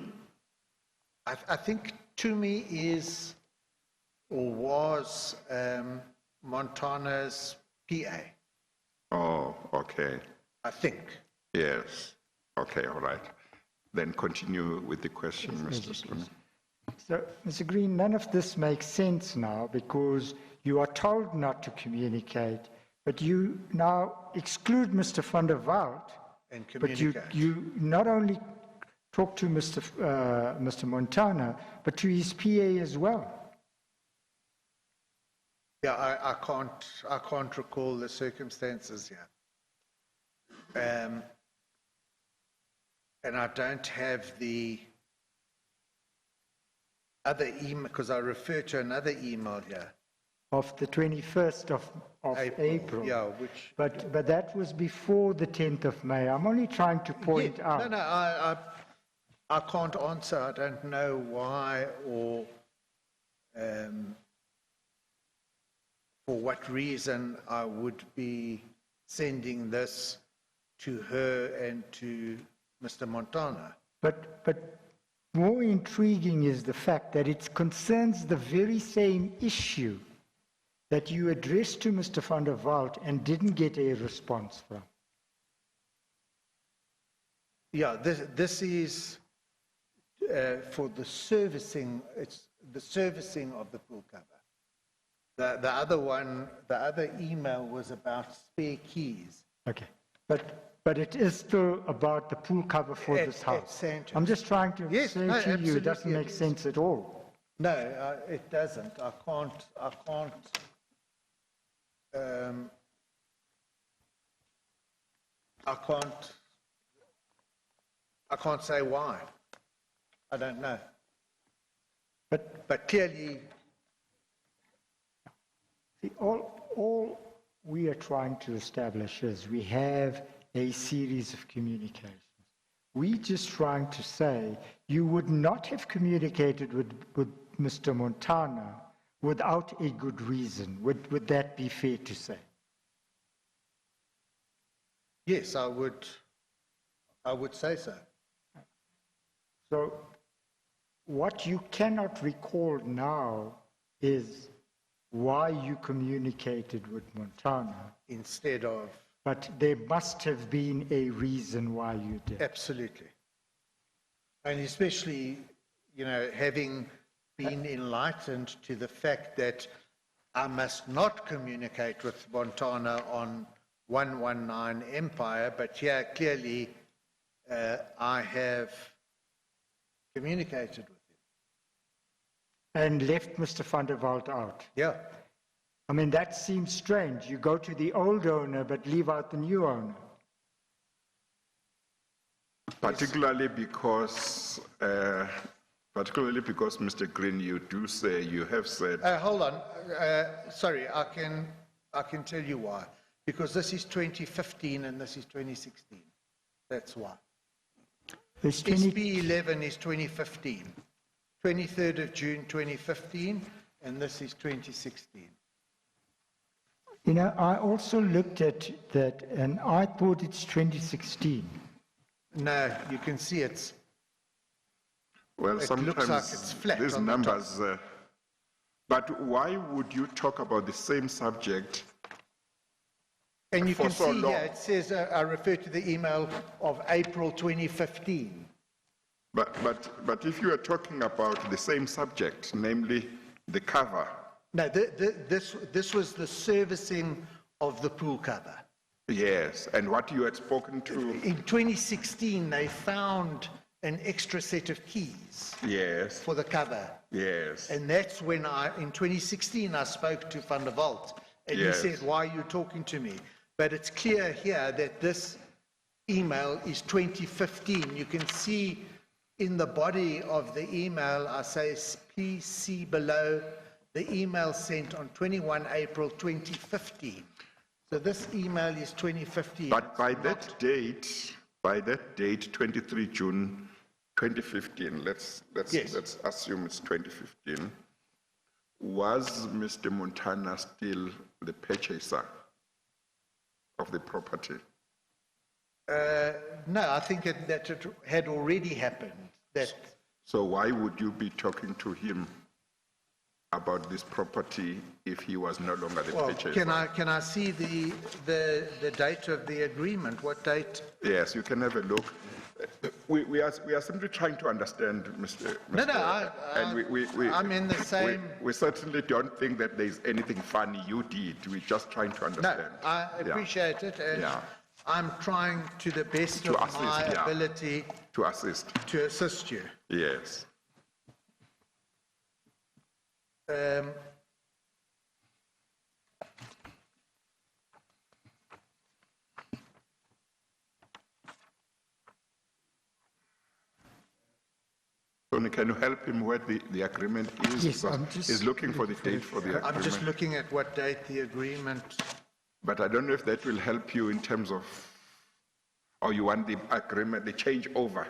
I think Toomey is or was Montana's PA. Oh, okay. I think. Yes. Okay, all right. Then continue with the question, Mr. Soni. So, Mr. Green, none of this makes sense now because you are told not to communicate, but you now exclude Mr. Van der Walt, And but communicate. you not only talk to Mr. Montana, but to his PA as well. Yeah, I can't recall the circumstances here. And I don't have the other email, because I refer to another email here. Of the 21st of April. Yeah, which. But that was before the 10th of May. I'm only trying to point out. No, I can't answer. I don't know why or for what reason I would be sending this to her and to Mr. Montana. But more intriguing is the fact that it concerns the very same issue that you addressed to Mr. Van der Walt and didn't get a response from. Yeah, this is for the servicing. It's the servicing of the pool cover. The other one, the other email was about spare keys. Okay. But it is still about the pool cover for At- this at house. Sanchez. I'm just trying to Yes, say no, to you, it absolutely doesn't it make is. sense at all. No, it doesn't. I can't say why. I don't know. But clearly, See, all we are trying to establish is we have a series of communications. We're just trying to say you would not have communicated with Mr. Montana without a good reason. Would that be fair to say? yes, I would say so. So what you cannot recall now is why you communicated with Montana, Instead of, but there must have been a reason why you did. absolutely. And especially, having been enlightened to the fact that I must not communicate with Montana on 119 Empire, but here clearly I have communicated with him. And left Mr. van der Walt out. Yeah. I mean, that seems strange. You go to the old owner, but leave out the new owner. Particularly because, Mr. Green, you have said, Hold on. Sorry, I can tell you why. Because this is 2015 and this is 2016. That's why. There's 20 SB 11 is 2015. 23rd of June 2015, and this is 2016. You know, I also looked at that and I thought it's 2016. No, you can see it's. well, It looks like it's sometimes flat these on the top. numbers, but why would you talk about the same subject? And you For can so see long. here, it says, I refer to the email of April 2015. But if you are talking about the same subject, namely the cover, No, this was the servicing of the pool cover. yes, and what you had spoken to, In 2016, they found an extra set of keys yes, for the cover. yes, And that's when in 2016, I spoke to Van der Walt. And Yes. he said, why are you talking to me? But it's clear here that this email is 2015. You can see in the body of the email, I say, please see below the email sent on 21 April 2015. So this email is 2015. but by that date, 23 June 2015, let's Yes. assume it's 2015, was Mr. Montana still the purchaser of the property? No, I think that it had already happened. That So why would you be talking to him about this property if he was no longer the well, purchaser? can I see the date of the agreement? What date? Yes, you can have a look. We are simply trying to understand, Mr. No, and I'm in the same. We certainly don't think that there's anything funny you did. We're just trying to No, understand. I Yeah. appreciate it, and Yeah. I'm trying to the best To of assist, my yeah. ability To assist, to assist you. yes. Tony, can you help him where the agreement is? Yes, Because I'm just he's looking for the date for the I'm just agreement. looking at what date the agreement. But I don't know if that will help you in terms of, or you want the agreement, the change over,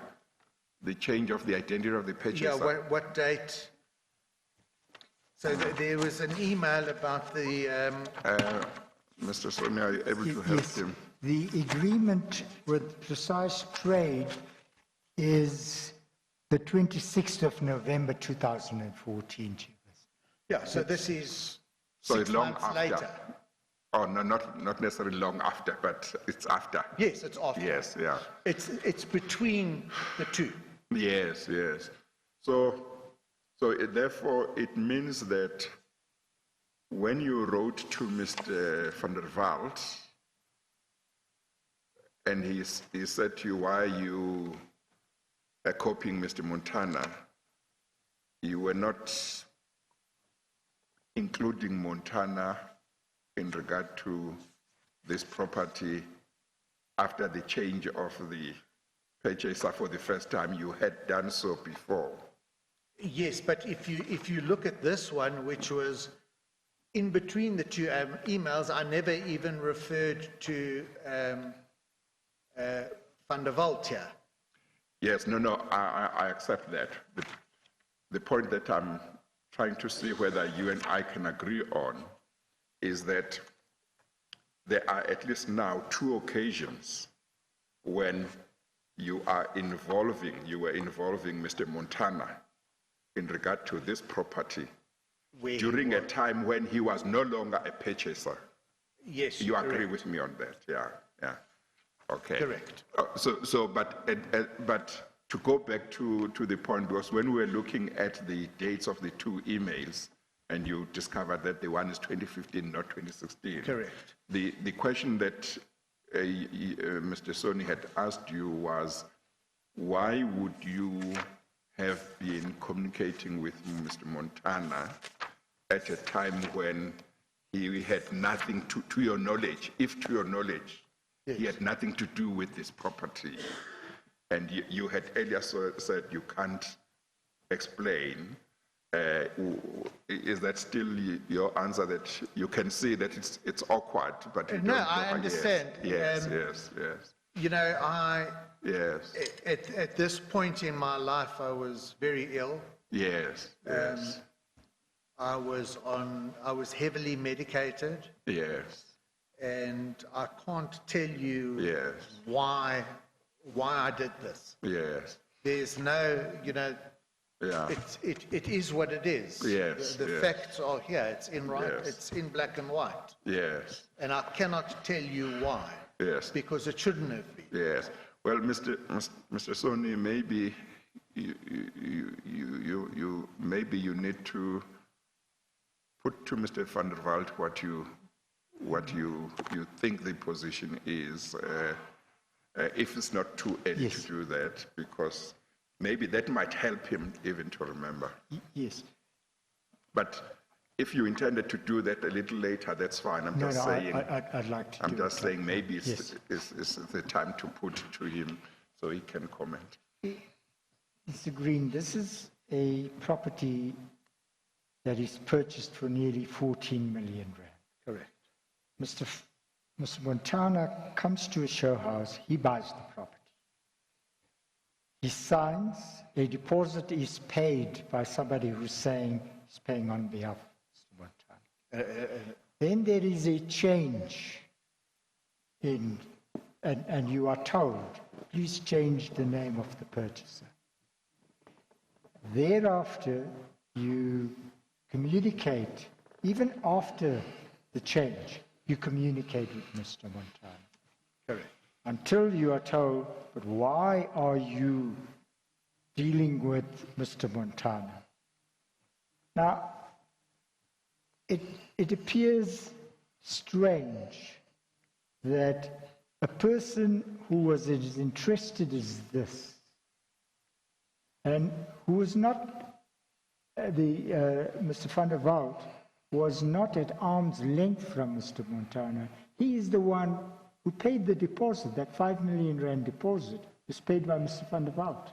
the change of the identity of the purchaser. Yeah, what date? So there was an email about the. Mr. Sonia, are you able to help Yes, him? the agreement with Precise Trade is the 26th of November 2014, Chief. Yeah, so this is So 6 it's long months after. later. Oh, no, not necessarily long after, but it's after. Yes, it's after. Yes, yeah. It's between the two. Yes, yes. So therefore, it means that when you wrote to Mr. van der Walt, and he said to you, why you are copying Mr. Montana, you were not including Montana in regard to this property after the change of the purchaser for the first time. You had done so before. Yes, but if you look at this one, which was in between the two emails, I never even referred to Van der Walt here. Yes, no, I accept that. The point that I'm trying to see whether you and I can agree on is that there are at least now 2 occasions when you were involving Mr. Montana in regard to this property during a time when he was no longer a purchaser. Yes, You agree correct. with me on that? Yeah. Okay. Correct. But to go back to the point, because when we were looking at the dates of the 2 emails, and you discovered that the one is 2015, not 2016. Correct. The question that Mr. Soni had asked you was, why would you have been communicating with Mr. Montana at a time when he had nothing to your knowledge, if to your knowledge, he had nothing to do with this property? And you had earlier said you can't explain. Is that still your answer, that you can see that it's awkward, but you No, don't know? I understand. Yes. You know, Yes. at this point in my life, I was very ill. Yes. I was heavily medicated, Yes. and I can't tell you Yes. why I did this. Yes. There's no, you know, Yeah. it is what it is. Yes, The yes. facts are here. It's in Yes. it's in black and white, Yes. and I cannot tell you why. Yes. Because it shouldn't have been. Yes. Well, Mr. Soni, maybe maybe you need to put to Mr. Van der Walt what you think the position is, if it's not too early Yes. to do that, because maybe that might help him even to remember. Yes. But if you intended to do that a little later, that's fine. I'm just saying. I'd like to I'm do just it. saying maybe Yes. it's the time to put to him so he can comment. Mr. Green, this is a property that is purchased for nearly 14 million rand. Correct. Mr. Montana comes to a show house, he buys the property. He signs, a deposit is paid by somebody who's saying he's paying on behalf of Mr. Montana. Then there is a change and you are told, please change the name of the purchaser. Thereafter, you communicate, even after the change, you communicate with Mr. Montana. Correct. Until you are told, but why are you dealing with Mr. Montana? Now, it appears strange that a person who was as interested as this, and who was not, Mr. Van der Walt was not at arm's length from Mr. Montana. He is the one who paid the deposit. That 5 million rand deposit was paid by Mr. Van der Walt.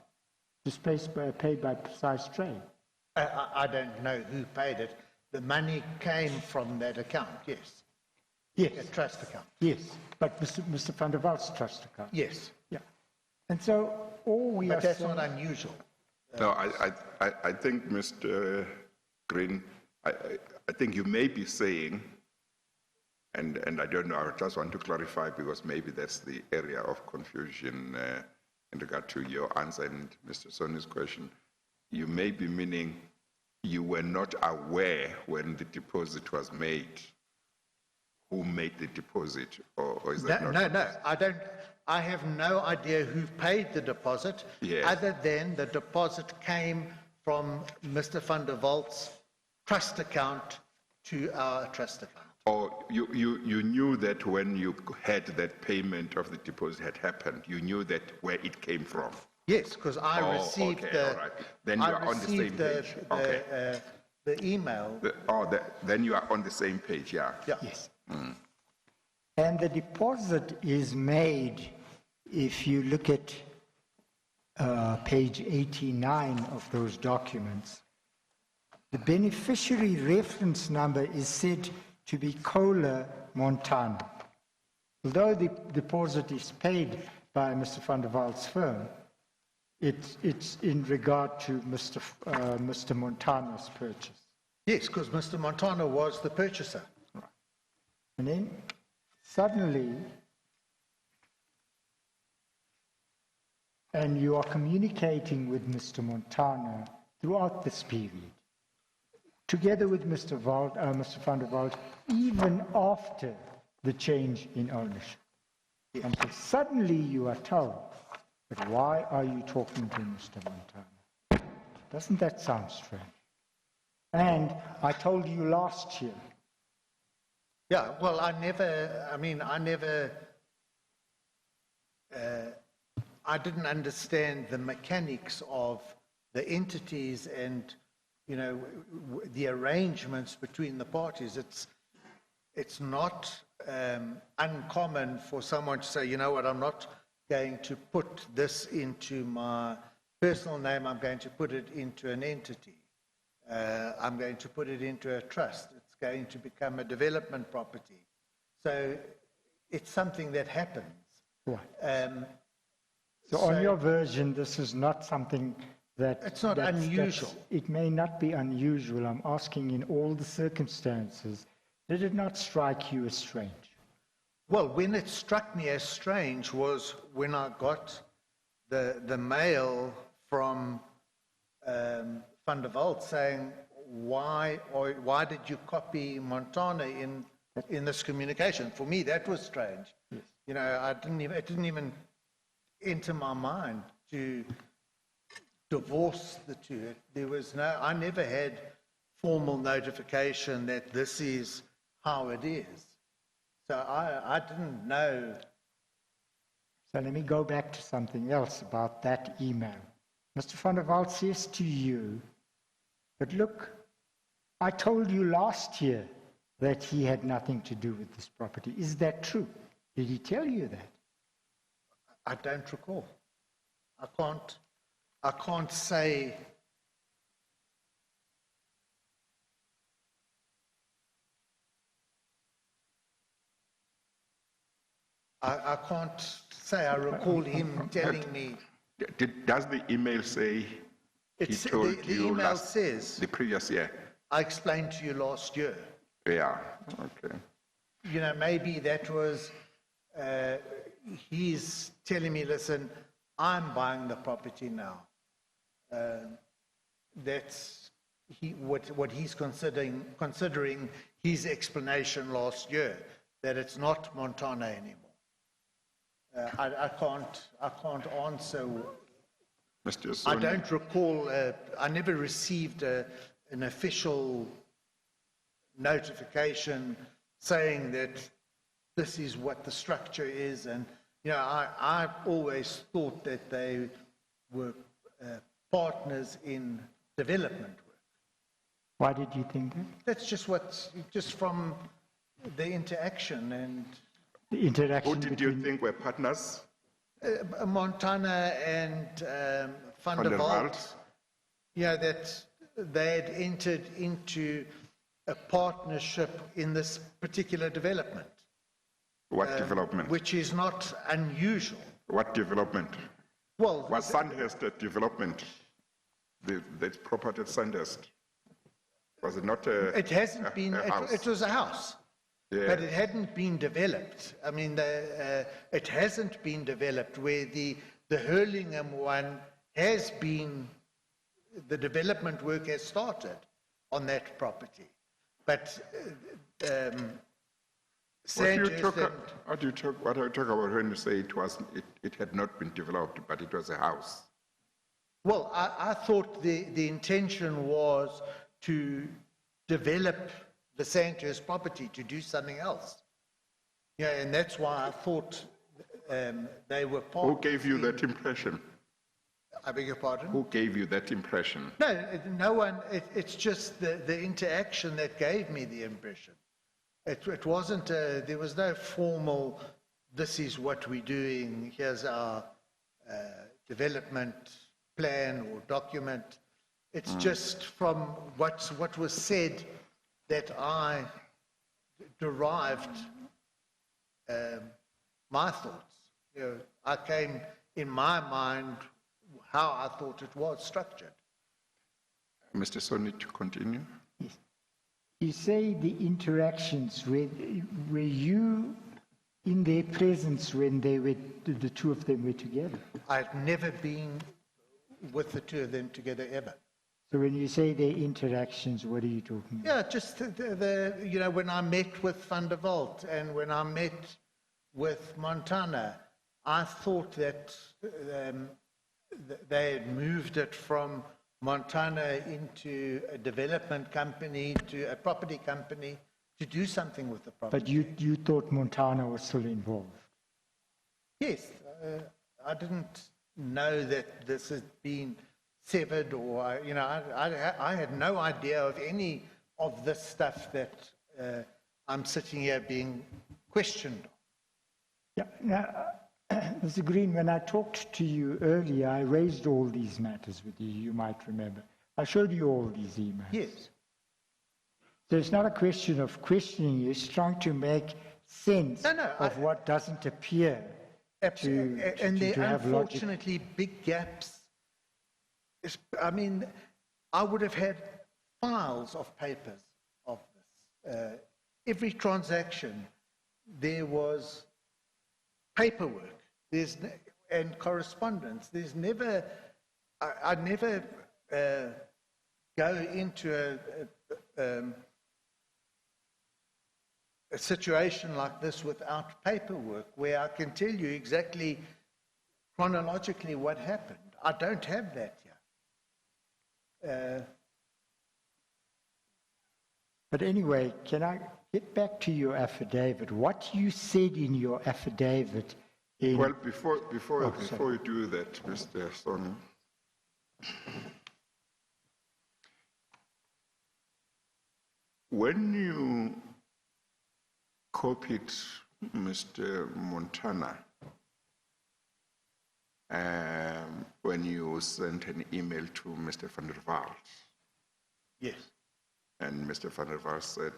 It was paid by Precise Trade. I don't know who paid it. The money came from that account, yes. Yes, A trust account. yes, but Mr. Van der Walt's trust account. Yes. Yeah. And so all we are But that's saying... not unusual. No, I think, Mr. Green, I think you may be saying, and I don't know, I just want to clarify because maybe that's the area of confusion in regard to your answer and Mr. Soni's question. You may be meaning you were not aware when the deposit was made, who made the deposit, or is that not? No, I don't. I have no idea who paid the deposit, Yes. other than the deposit came from Mr. Van der Walt's trust account to our trust account. Or you knew that when you had that payment of the deposit had happened, you knew that where it came from? Yes, because I Oh, received okay, the. all right. Then you I are on the same received page. Okay. the email. Then you are on the same page, yeah. Yeah. Yes. And the deposit is made, if you look at page 89 of those documents, the beneficiary reference number is said to be Cola Montana. Although the deposit is paid by Mr. van der Waal's firm, it's in regard to Mr. Montana's purchase. Yes, because Mr. Montana was the purchaser. And then suddenly, and you are communicating with Mr. Montana throughout this period, together with Mr. van der Walt, even after the change in ownership. And so suddenly you are told, but why are you talking to Mr. Montana? Doesn't that sound strange? And I told you last year. Yeah, well, I didn't understand the mechanics of the entities and, you know, the arrangements between the parties. It's not uncommon for someone to say, you know what, I'm not going to put this into my personal name, I'm going to put it into an entity. I'm going to put it into a trust. It's going to become a development property. So it's something that happens. Right. So on your version, this is not something that... It's not unusual. It may not be unusual. I'm asking, in all the circumstances, did it not strike you as strange? Well, when it struck me as strange was when I got the mail from Van der Walt saying, why did you copy Montana in this communication? For me, that was strange. Yes. You know, it didn't even enter my mind to divorce the two. I never had formal notification that this is how it is. So I didn't know. So let me go back to something else about that email. Mr. van der Walt says to you, but look, I told you last year that he had nothing to do with this property. Is that true? Did he tell you that? I don't recall. I can't say. I can't say I recall him telling me. Does the email say he told the you email says, the previous year? I explained to you last year. Yeah, okay. You know, maybe that was, he's telling me, listen, I'm buying the property now. That's what he's considering his explanation last year, that it's not Montana anymore. I can't answer. Mr. I don't recall, I never received an official notification saying that this is what the structure is. And, you know, I always thought that they were partners in development work. Why did you think that? That's just from the interaction and... The interaction Who did you think were partners? Montana and Van der Walt, yeah, that they had entered into a partnership in this particular development. What development? Which is not unusual. What development? Well, Was Sandhurst a development? That property at Sandhurst? Was it not a it hasn't been, house? it was a house. Yeah. But it hadn't been developed. I mean, it hasn't been developed where the Hurlingham one has been, the development work has started on that property. But What do you talk about when you say it had not been developed, but it was a house? Well, I thought the intention was to develop the saying to his property to do something else. Yeah, and that's why I thought they were part. Who gave you that impression? I beg your pardon? Who gave you that impression? No one. It's just the interaction that gave me the impression. It wasn't. There was no formal. This is what we're doing. Here's our development plan or document. It's just from what was said that I derived my thoughts. You know, I came in my mind how I thought it was structured. Mr. Soni, to continue. Yes. You say the interactions, were you in their presence when the two of them were together? I've never been with the two of them together ever. So when you say their interactions, what are you talking about? Yeah, just you know, when I met with Van der Walt and when I met with Montana, I thought that they had moved it from Montana into a development company to a property company to do something with the property. But you thought Montana was still involved? Yes, I didn't know that this had been severed, or you know, I had no idea of any of this stuff that I'm sitting here being questioned on. Yeah. Now, Mr. Green, when I talked to you earlier, I raised all these matters with you. You might remember. I showed you all these emails. Yes. So it's not a question of questioning you. It's trying to make sense of what doesn't appear and there to are have logic. unfortunately big gaps. I mean, I would have had files of papers of this. Every transaction, there was paperwork. And correspondence. There's never. I never go into a situation like this without paperwork, where I can tell you exactly chronologically what happened. I don't have that here. But anyway, can I get back to your affidavit? What you said in your affidavit. Well, before you do that, Mr. Soni, when you copied Mr. Montana, when you sent an email to Mr. Van der Walt, Yes. and Mr. Van der Walt said,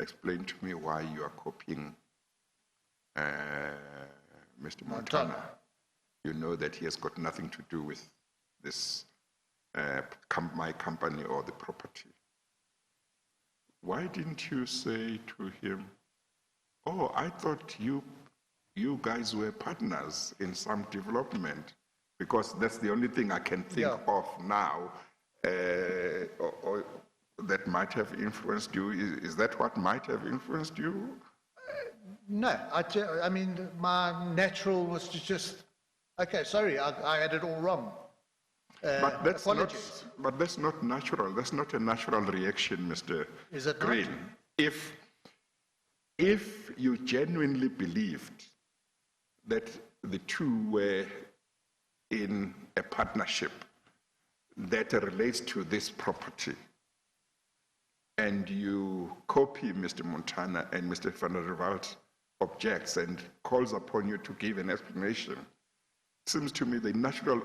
explain to me why you are copying Mr. Montana. You know that he has got nothing to do with this, my company or the property. Why didn't you say to him, oh, I thought you guys were partners in some development? Because that's the only thing I can think of now or that might have influenced you. Is that what might have influenced you? No, I mean, my natural was to just, okay, sorry, I had it all wrong. But that's apologies. not natural. That's not a natural reaction, Mr. Is it Green. not? If you genuinely believed that the two were in a partnership that relates to this property, and you copy Mr. Montana and Mr. Van der Walt objects and calls upon you to give an explanation, it seems to me the natural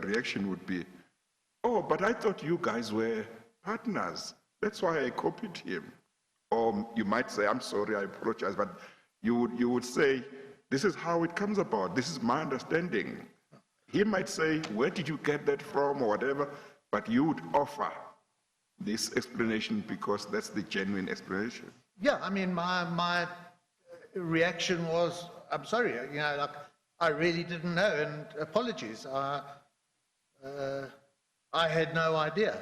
reaction would be, oh, but I thought you guys were partners. That's why I copied him. Or you might say, I'm sorry, I apologize, but you would say, this is how it comes about. This is my understanding. He might say, where did you get that from or whatever, but you would offer this explanation because that's the genuine explanation. Yeah, I mean, my reaction was, I'm sorry, you know, like, I really didn't know, and apologies. I had no idea.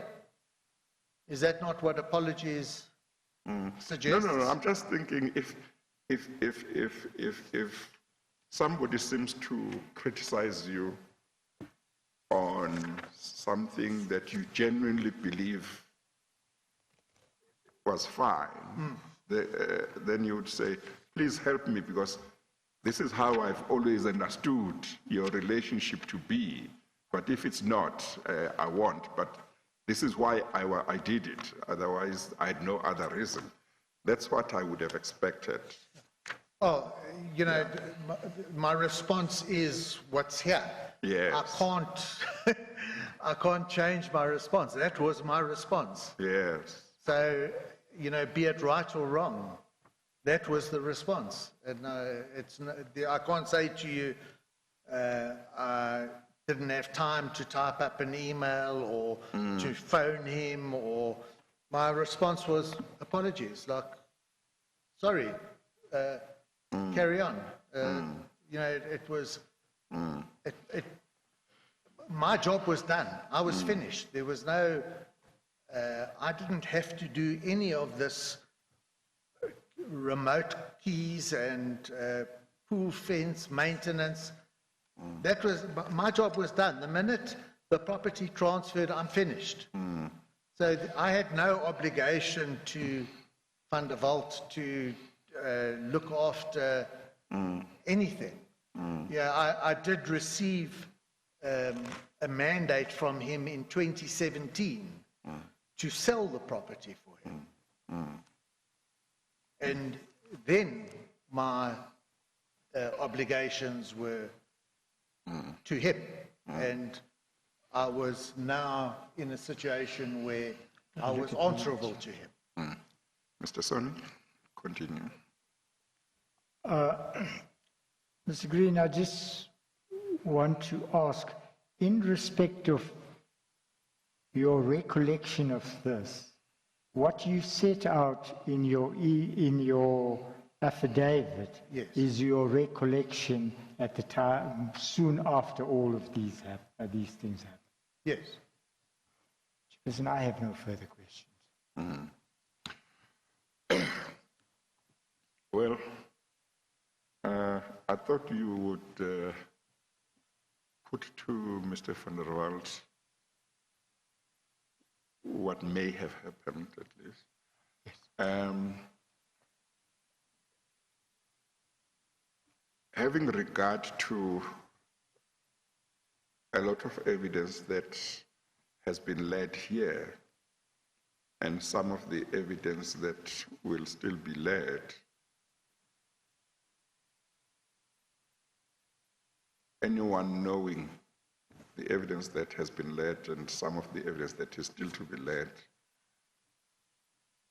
Is that not what apologies suggest? No. I'm just thinking if somebody seems to criticize you on something that you genuinely believe was fine, then you would say, please help me because this is how I've always understood your relationship to be. But if it's not, I won't. But this is why I did it. Otherwise, I had no other reason. That's what I would have expected. Oh, you know, my response is what's here. Yes. I can't change my response. That was my response. Yes. So, you know, be it right or wrong, that was the response. And I can't say to you, I didn't have time to type up an email or to phone him, or my response was apologies, like, sorry, carry on. You know, it was, my job was done. I was finished. There was no, I didn't have to do any of this remote keys and pool fence maintenance. That was, my job was done. The minute the property transferred, I'm finished. So I had no obligation to fund a vault, to look after anything. Yeah, I did receive a mandate from him in 2017 to sell the property for him. And then my obligations were to him. And I was now in a situation where I was answerable to him. Mr. Sonny, continue. Mr. Green, I just want to ask, in respect of your recollection of this, what you set out in your affidavit is your recollection at the time, soon after all of these things happened. Yes. Listen, I have no further questions. Well, I thought you would put to Mr. van der Walt what may have happened, at least. Yes. Having regard to a lot of evidence that has been led here, and some of the evidence that will still be led, anyone knowing the evidence that has been led and some of the evidence that is still to be led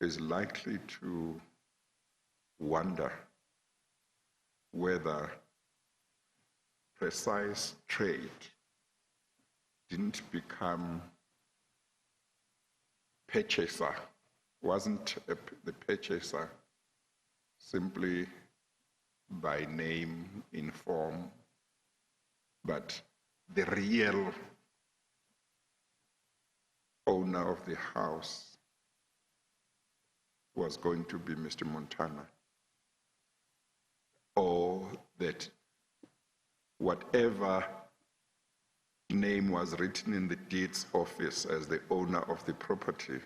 is likely to wonder whether precise trade didn't become purchaser, wasn't the purchaser simply by name in form, but the real owner of the house was going to be Mr. Montana, or that whatever name was written in the deeds office as the owner of the property,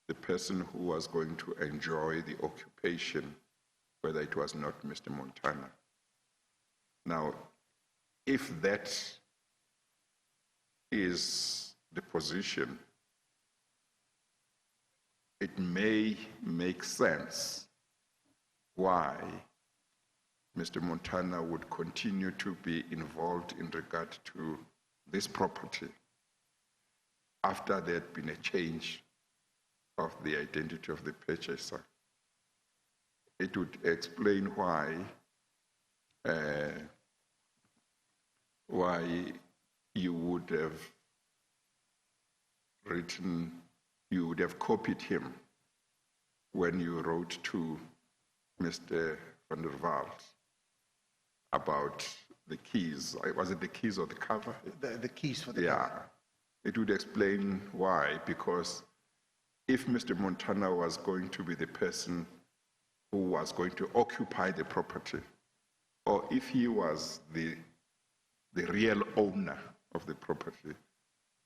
the person who was going to enjoy the occupation, whether it was not Mr. Montana. Now, if that is the position, it may make sense why Mr. Montana would continue to be involved in regard to this property after there had been a change of the identity of the purchaser. It would explain why you would have written, you would have copied him when you wrote to Mr. van der Walt about the keys. Was it the keys or the cover? The keys for the cover. cover. It would explain why, because if Mr. Montana was going to be the person who was going to occupy the property, or if he was the real owner of the property,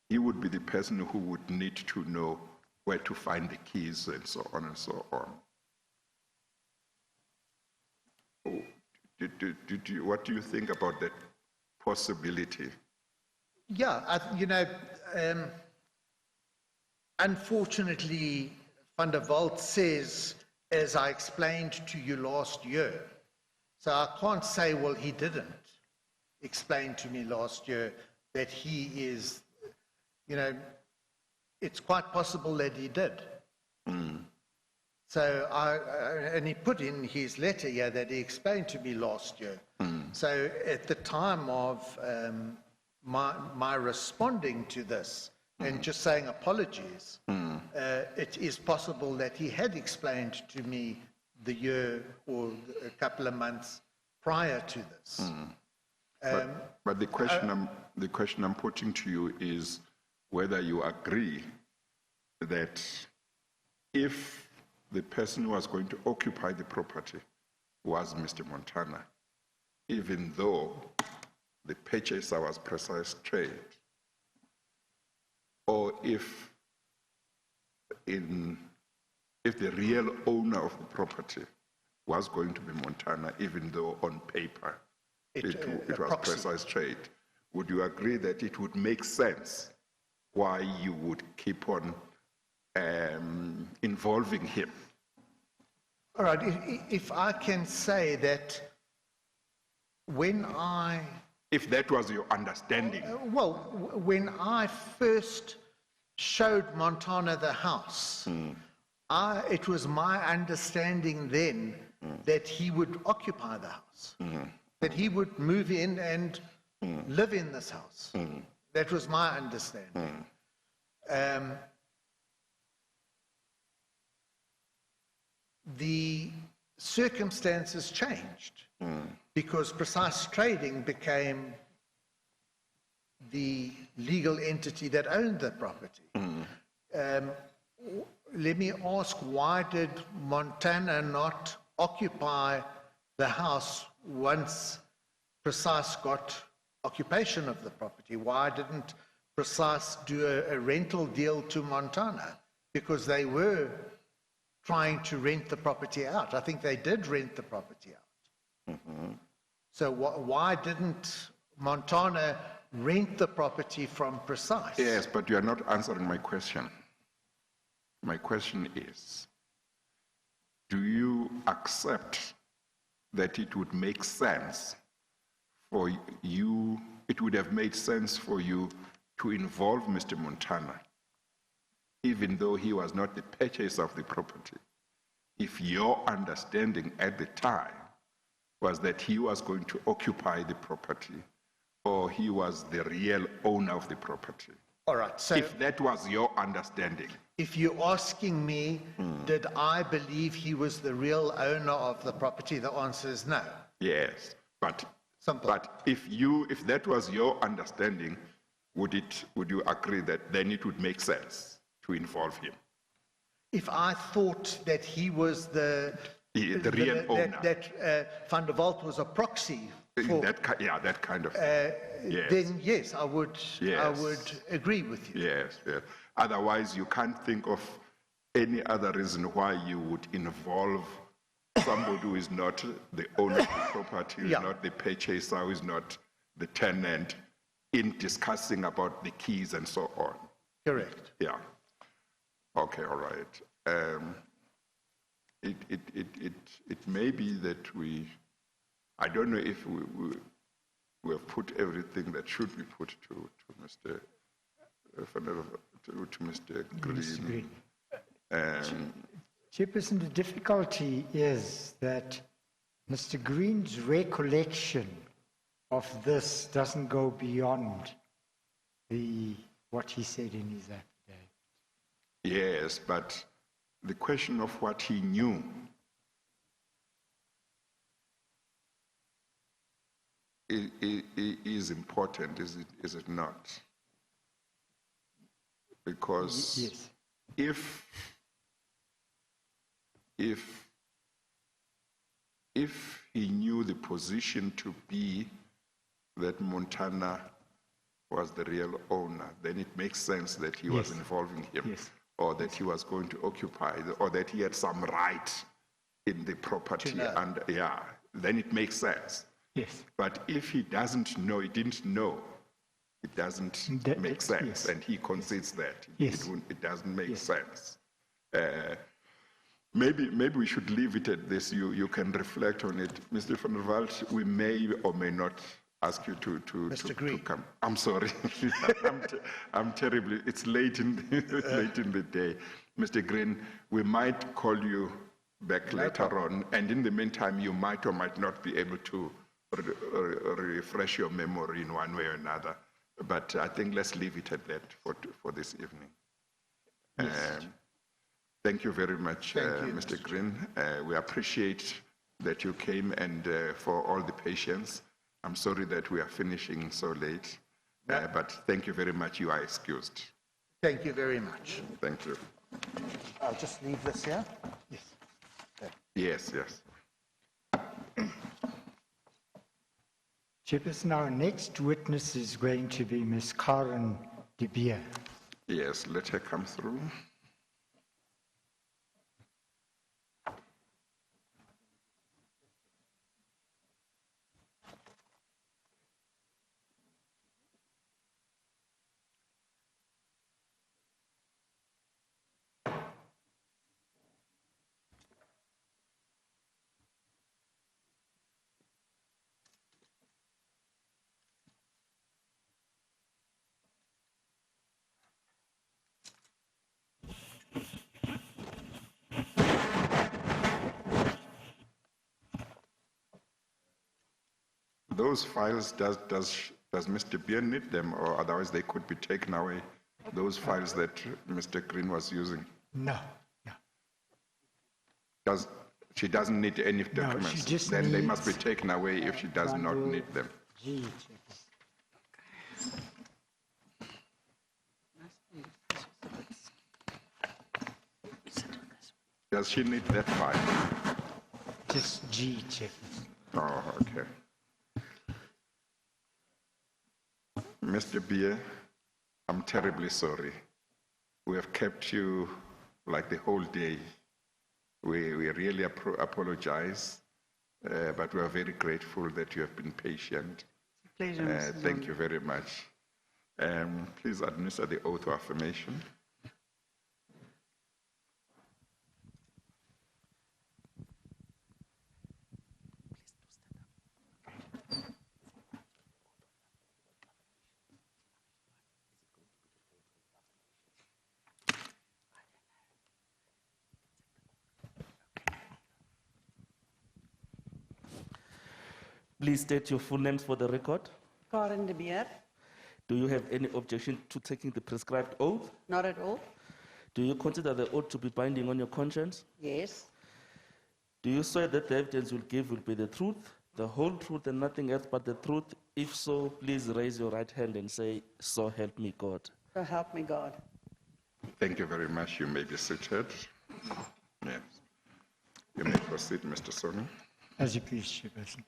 he would be the person who would need to know where to find the keys and so on and so on. Oh, what do you think about that possibility? Yeah, unfortunately, Van der Walt says, as I explained to you last year. So I can't say, well, he didn't explain to me last year that he is, it's quite possible that he did. So and he put in his letter here that he explained to me last year. So at the time of my responding to this and just saying apologies, it is possible that he had explained to me the year or a couple of months prior to this. But the question I'm putting to you is whether you agree that if the person who was going to occupy the property was Mr. Montana, even though the purchaser was Precise Trade, or if the real owner of the property was going to be Montana, even though on paper it was Precise Trade, would you agree that it would make sense why you would keep on involving him? All right, if I can say that if that was your understanding. When I first showed Montana the house, it was my understanding then that he would occupy the house, that he would move in and live in this house. That was my understanding. The circumstances changed because Precise Trading became the legal entity that owned the property. Let me ask, why did Montana not occupy the house once Precise got occupation of the property? Why didn't Precise do a rental deal to Montana? Because they were trying to rent the property out. I think they did rent the property out. So why didn't Montana rent the property from Precise? Yes, but you are not answering my question. My question is, do you accept that it would make sense for you, it would have made sense for you to involve Mr. Montana, even though he was not the purchaser of the property, if your understanding at the time was that he was going to occupy the property or he was the real owner of the property? All right, so if that was your understanding. If you're asking me, did I believe he was the real owner of the property, the answer is no. Yes, but Simple. But if that was your understanding, would you agree that then it would make sense to involve him? If I thought that he was the real owner, that Van der Walt was a proxy for that kind of thing, yes. Then yes, I would agree with you. Yes, yes. Otherwise, you can't think of any other reason why you would involve somebody who is not the owner of the property, who is not the purchaser, who is not the tenant, in discussing about the keys and so on. Correct. Yeah. Okay, all right. It may be that I don't know if we have put everything that should be put to Mr. To Mr. Green. Chairperson, the difficulty is that Mr. Green's recollection of this doesn't go beyond what he said in his affidavit. Yes, but the question of what he knew is important, is it not? Because yes. If he knew the position to be that Montana was the real owner, then it makes sense that he was involving him. Yes. or that he was going to occupy, or that he had some right in the property, To know. and yeah, then it makes sense. Yes. But if he doesn't know, he didn't know, it doesn't That- make sense, yes. and he concedes that. Yes. It doesn't make Yes. sense. Maybe we should leave it at this. You can reflect on it. Mr. van der Walt, we may or may not ask you to Mr. Green. come. I'm sorry. I'm terribly, it's late in the day. Mr. Green, we might call you back later on, and in the meantime, you might or might not be able to refresh your memory in one way or another. But I think let's leave it at that for this evening. Thank you very much, Thank you, Mr. Green. We appreciate that you came and for all the patience. I'm sorry that we are finishing so late, but thank you very much. You are excused. Thank you very much. Thank you. I'll just leave this here. Yes, yes. Chairperson, our next witness is going to be Ms. Karen de Beer. Yes, let her come through. Those files, does Mr. Beer need them, or otherwise they could be taken away? Those files that Mr. Green was using? No, no. She doesn't need any documents? just Then they must be needs taken away if she does not bundle need them. G, Chairperson. Does she need that file? Just G, Chairperson. Oh, okay. Mr. Beer, I'm terribly sorry. We have kept you like the whole day. We really apologize, but we are very grateful that you have been patient. Pleasure, Mr. Thank you very much. Please administer the oath of affirmation. Please state your full names for the record. Karen de Beer, Do you have any objection to taking the prescribed oath? not at all. Do you consider the oath to be binding on your conscience? Yes, Do you swear that the evidence you'll give will be the truth, the whole truth, and nothing else but the truth? If so, please raise your right hand and say, "So help me God." so help me God. Thank you very much. You may be seated. Yes. You may proceed, Mr. Soni. As you please, Chairperson.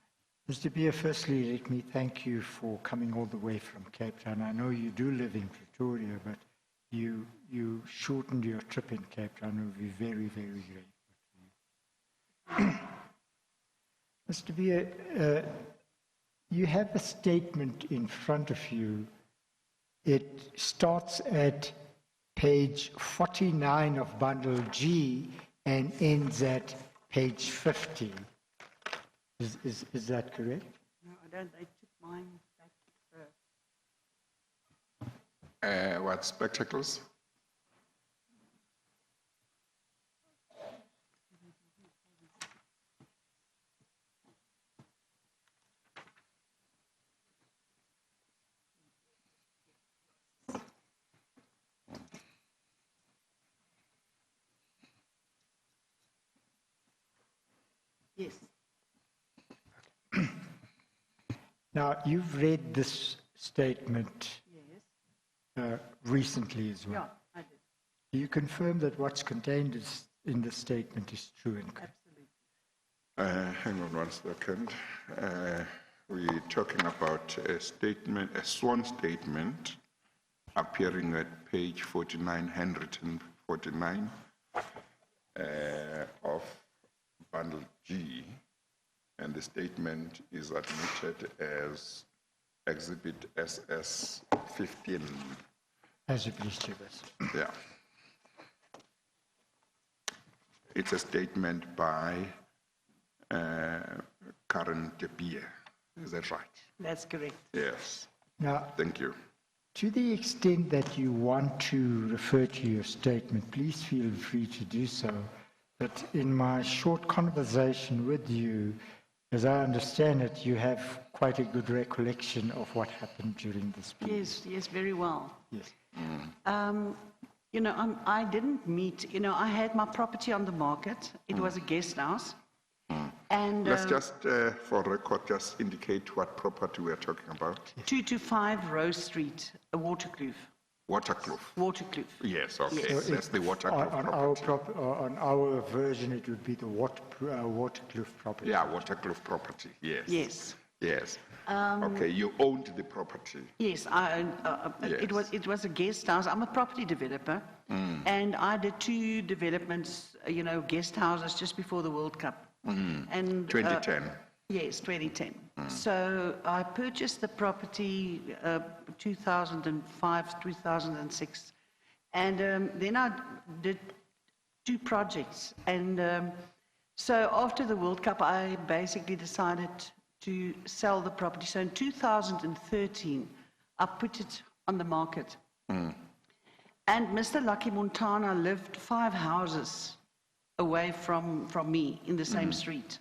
Mr. Beer, firstly, let me thank you for coming all the way from Cape Town. I know you do live in Pretoria, but you shortened your trip in Cape Town. We'll be very, very grateful to you. Mr. Beer, you have a statement in front of you. It starts at page 49 of bundle G and ends at page 50. Is that correct? No, I don't, they took mine back first. What spectacles? Yes, Now, you've read this statement yes, recently as well. yeah, I did, Do you confirm that what's contained in the statement is true and correct? absolutely. Hang on one second. We're talking about a statement, a sworn statement appearing at page 49, handwritten 49 of Bundle G, and the statement is admitted as Exhibit SS 15. As you please, Chairperson. Yeah. It's a statement by Karen De Beer. Is that right? That's correct. Yes. Now, Thank you. to the extent that you want to refer to your statement, please feel free to do so. But in my short conversation with you, as I understand it, you have quite a good recollection of what happened during this period. Yes, yes, very well. Yes. You know, I didn't meet, you know, I had my property on the market. It was a guest house. And Let's just, for record, just indicate what property we're talking about. 225 Rose Street, Waterkloof. Waterkloof. Waterkloof. Yes, okay. Yes. That's the Waterkloof property. On our version, it would be the Waterkloof property. Yeah, Waterkloof property, yes. Yes. Yes. Okay, you owned the property. Yes, Yes. it was a guest house. I'm a property developer, and I did 2 developments, you know, guest houses just before the World Cup. And 2010. Yes, 2010. So I purchased the property 2005, 2006, and then I did 2 projects. And so after the World Cup, I basically decided to sell the property. So in 2013, I put it on the market. And Mr. Lucky Montana lived 5 houses away from me in the same street.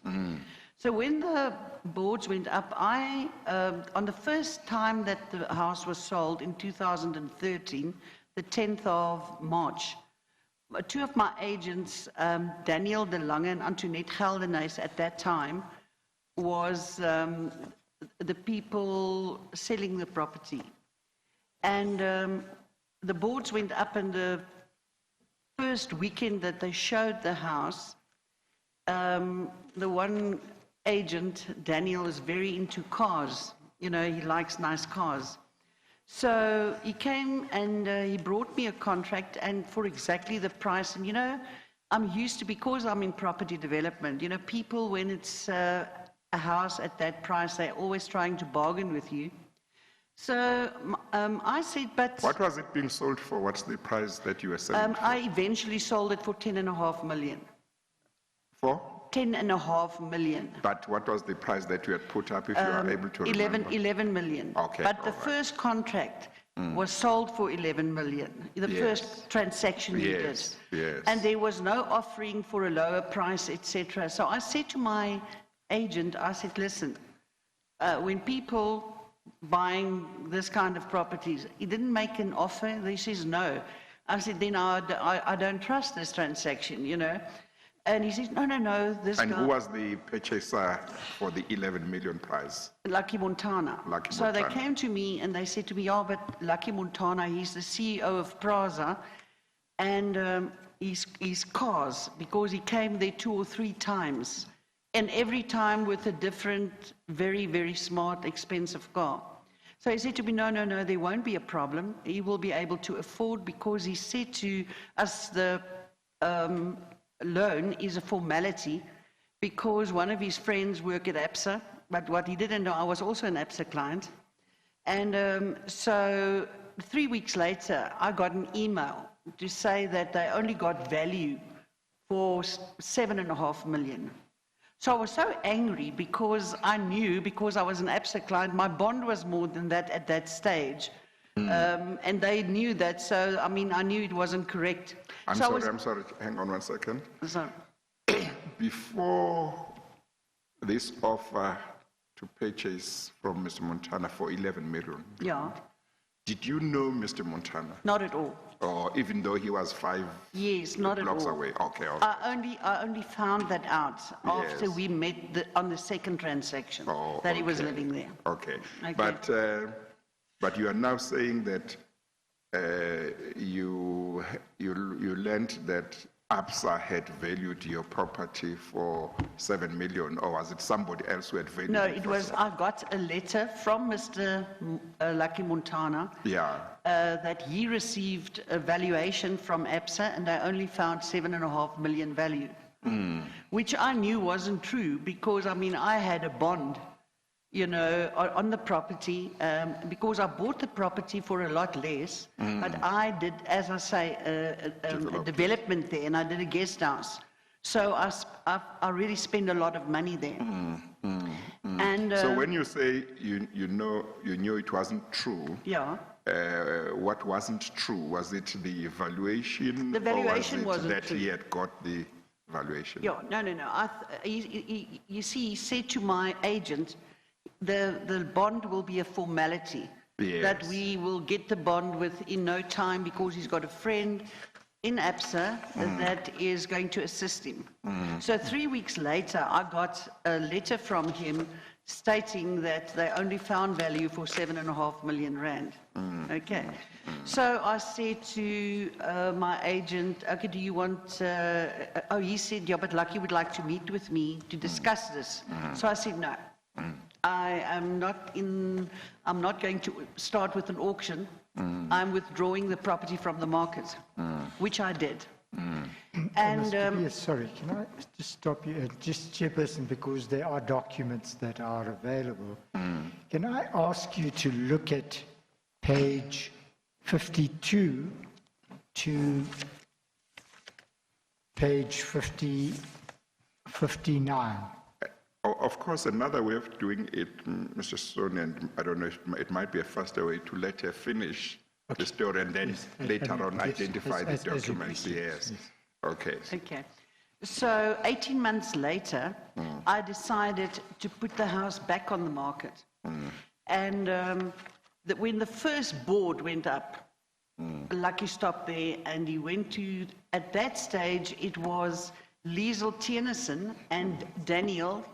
So when the boards went up, on the first time that the house was sold in 2013, the 10th of March, 2 of my agents, Daniel De Lange and Antoinette Geldenhuys at that time, was the people selling the property. And the boards went up, and the first weekend that they showed the house, the one agent, Daniel, is very into cars. You know, he likes nice cars. So he came and he brought me a contract, and for exactly the price. And, you know, I'm used to, because I'm in property development, you know, people, when it's a house at that price, they're always trying to bargain with you. So I said, but... What was it being sold for? What's the price that you were selling for? I eventually sold it for 10.5 million. For? 10.5 million. But what was the price that you had put up, if you are able to remember? 11 million. Okay, But the all right. first contract was sold for 11 million. The Yes. first transaction we did. Yes, yes. And there was no offering for a lower price, etc. So I said to my agent, I said, listen, when people buying this kind of properties, he didn't make an offer, he says no. I said, then I don't trust this transaction, you know. And he says, no, this And guy... who was the purchaser for the 11 million price? Lucky Montana. Lucky So they Montana. came to me and they said to me, oh, but Lucky Montana, he's the CEO of Praza, and his cars, because he came there 2 or 3 times, and every time with a different, very, very smart, expensive car. So he said to me, no, there won't be a problem. He will be able to afford, because he said to us the loan is a formality, because one of his friends work at ABSA, but what he didn't know, I was also an ABSA client. And so 3 weeks later, I got an email to say that they only got value for 7.5 million. So I was so angry, because I knew, because I was an ABSA client, my bond was more than that at that stage. And they knew that, so I mean, I knew it wasn't correct. I'm So I sorry, I'm sorry. Hang on one second. So, Before this offer to purchase from Mr. Montana for 11 million, yeah, did you know Mr. Montana? not at all. Or even though he was 5 Yes, not at blocks all. away? Okay, okay. I only found that out after Yes. we met on the second transaction, Oh, that he was okay. living there. Okay. Okay. But you are now saying that you learned that ABSA had valued your property for 7 million, or was it somebody else who had valued No, it it for was, I got a letter from Mr. Lucky Montana Yeah. that he received a valuation from ABSA and they only found 7.5 million value, which I knew wasn't true because, I mean, I had a bond, you know, on the property because I bought the property for a lot less, but I did, as I say, a development there and I did a guest house. So I really spent a lot of money there. And So when you say you knew it wasn't true, yeah. what wasn't true? Was it the evaluation? The valuation or was it wasn't that true. he had got the valuation? Yeah, no. You see, he said to my agent, the bond will be a formality. Yes. That we will get the bond within no time because he's got a friend in ABSA that is going to assist him. So 3 weeks later, I got a letter from him stating that they only found value for 7.5 million rand. Okay. So I said to my agent, okay, do you want, oh, he said, yeah, but Lucky would like to meet with me to discuss this. So I said, no. I'm not going to start with an auction. I'm withdrawing the property from the market, which I did. And Yes, sorry, can I just stop you, just Chairperson, because there are documents that are available. Can I ask you to look at page 52 to page 59? Of course, another way of doing it, Mr. Stone, and I don't know, it might be a faster way to let her finish the story and then later on identify the documents. Yes. Okay. okay. So 18 months later, I decided to put the house back on the market. And when the first board went up, Lucky stopped there and he went to, at that stage, it was Liesel Tennyson and Daniel,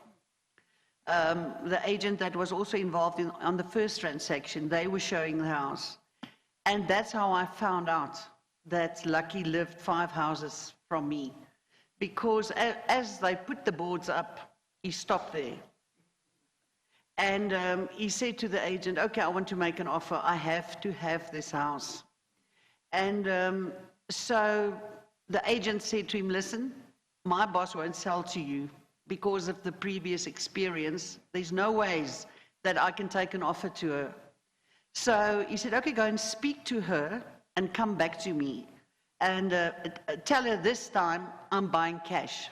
the agent that was also involved on the first transaction. They were showing the house. And that's how I found out that Lucky lived 5 houses from me. Because as they put the boards up, he stopped there. And he said to the agent, okay, I want to make an offer. I have to have this house. And so the agent said to him, listen, my boss won't sell to you because of the previous experience. There's no ways that I can take an offer to her. So he said, okay, go and speak to her and come back to me. And tell her this time I'm buying cash.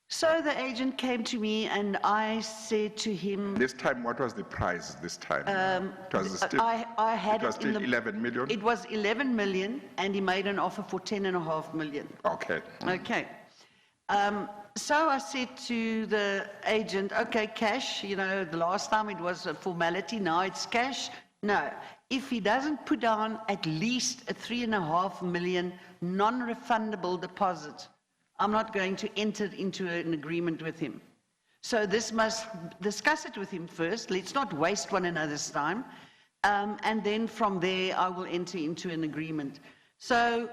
So the agent came to me and I said to him... This time, what was the price this time? It was still, I had it was still 11 million? It was 11 million and he made an offer for 10.5 million. Okay. Okay. So I said to the agent, okay, cash, you know, the last time it was a formality, now it's cash. No, if he doesn't put down at least a 3.5 million non-refundable deposit, I'm not going to enter into an agreement with him. So this must discuss it with him first. Let's not waste one another's time. And then from there, I will enter into an agreement. So,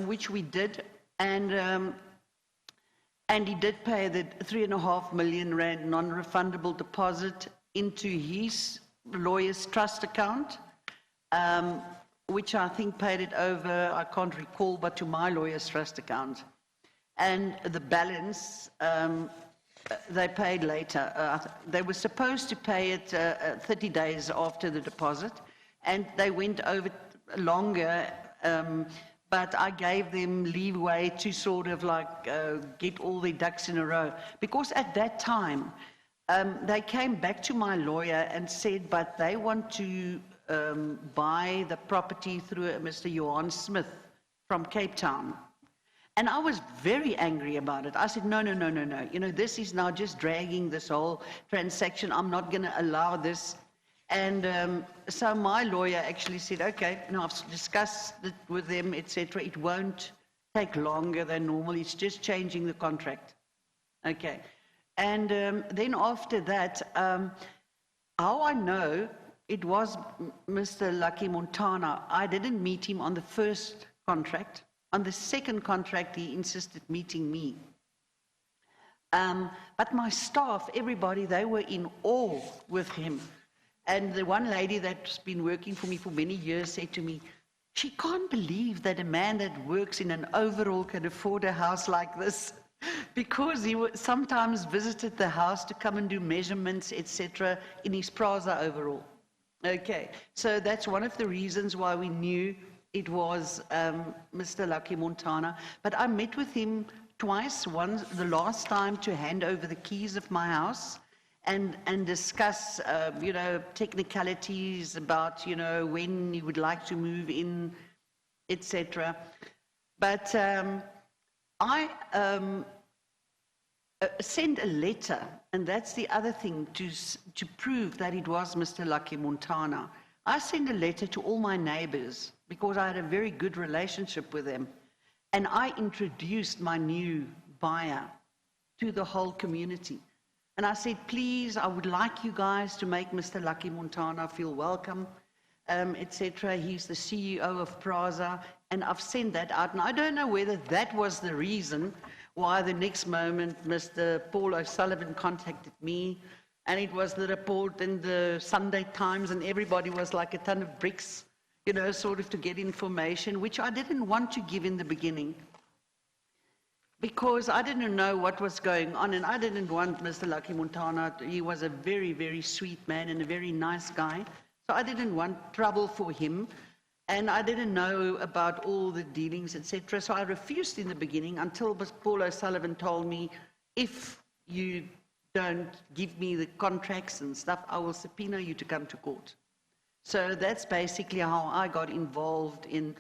which we did. And he did pay the 3.5 million rand non-refundable deposit into his lawyer's trust account, which I think paid it over, I can't recall, but to my lawyer's trust account. And the balance, they paid later. They were supposed to pay it 30 days after the deposit, and they went over longer, but I gave them leeway to sort of like get all their ducks in a row. Because at that time, they came back to my lawyer and said, but they want to buy the property through Mr. Johan Smith from Cape Town. And I was very angry about it. I said, no. You know, this is now just dragging this whole transaction. I'm not going to allow this. And so my lawyer actually said, okay, now I've discussed it with them, etc. It won't take longer than normal. It's just changing the contract. Okay. And then after that, how I know it was Mr. Lucky Montana, I didn't meet him on the first contract. On the second contract, he insisted meeting me. But my staff, everybody, they were in awe with him. And the one lady that's been working for me for many years said to me, she can't believe that a man that works in an overall can afford a house like this, because he sometimes visited the house to come and do measurements, etc., in his Prasa overall. Okay, so that's one of the reasons why we knew it was Mr. Lucky Montana. But I met with him twice, once the last time to hand over the keys of my house and discuss, you know, technicalities about, you know, when he would like to move in, etc. But I sent a letter, and that's the other thing, to prove that it was Mr. Lucky Montana. I sent a letter to all my neighbors because I had a very good relationship with them. And I introduced my new buyer to the whole community. And I said, please, I would like you guys to make Mr. Lucky Montana feel welcome, etc. He's the CEO of Prasa, and I've sent that out. And I don't know whether that was the reason why the next moment Mr. Paul O'Sullivan contacted me, and it was the report in the Sunday Times, and everybody was like a ton of bricks, you know, sort of to get information, which I didn't want to give in the beginning, because I didn't know what was going on, and I didn't want Mr. Lucky Montana. He was a very, very sweet man and a very nice guy, so I didn't want trouble for him, and I didn't know about all the dealings, etc. So I refused in the beginning until Paul O'Sullivan told me, if you don't give me the contracts and stuff, I will subpoena you to come to court. So that's basically how I got involved in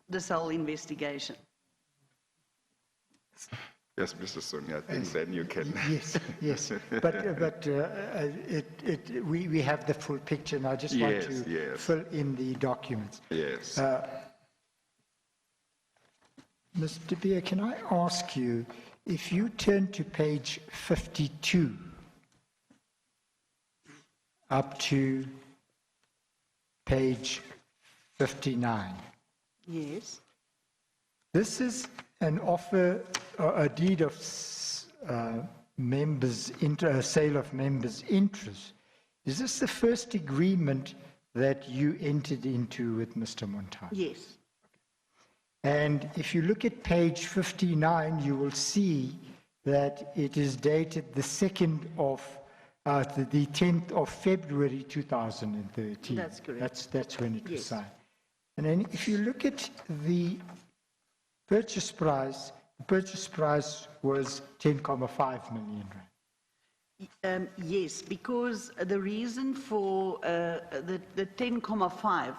this whole investigation. Yes, Mr. Sonia, I think then you can. Yes. But we have the full picture, and I just want to fill in the documents. Yes. Mr. Beer, can I ask you, if you turn to page 52, up to page 59. Yes. This is an offer, a deed of sale of members' interest. Is this the first agreement that you entered into with Mr. Montana? Yes. And if you look at page 59, you will see that it is dated the 2nd of the 10th of February 2013. That's correct. That's when it was signed. And then if you look at the purchase price, the purchase price was 10.5 million rand. Yes, because the reason for the 10.5,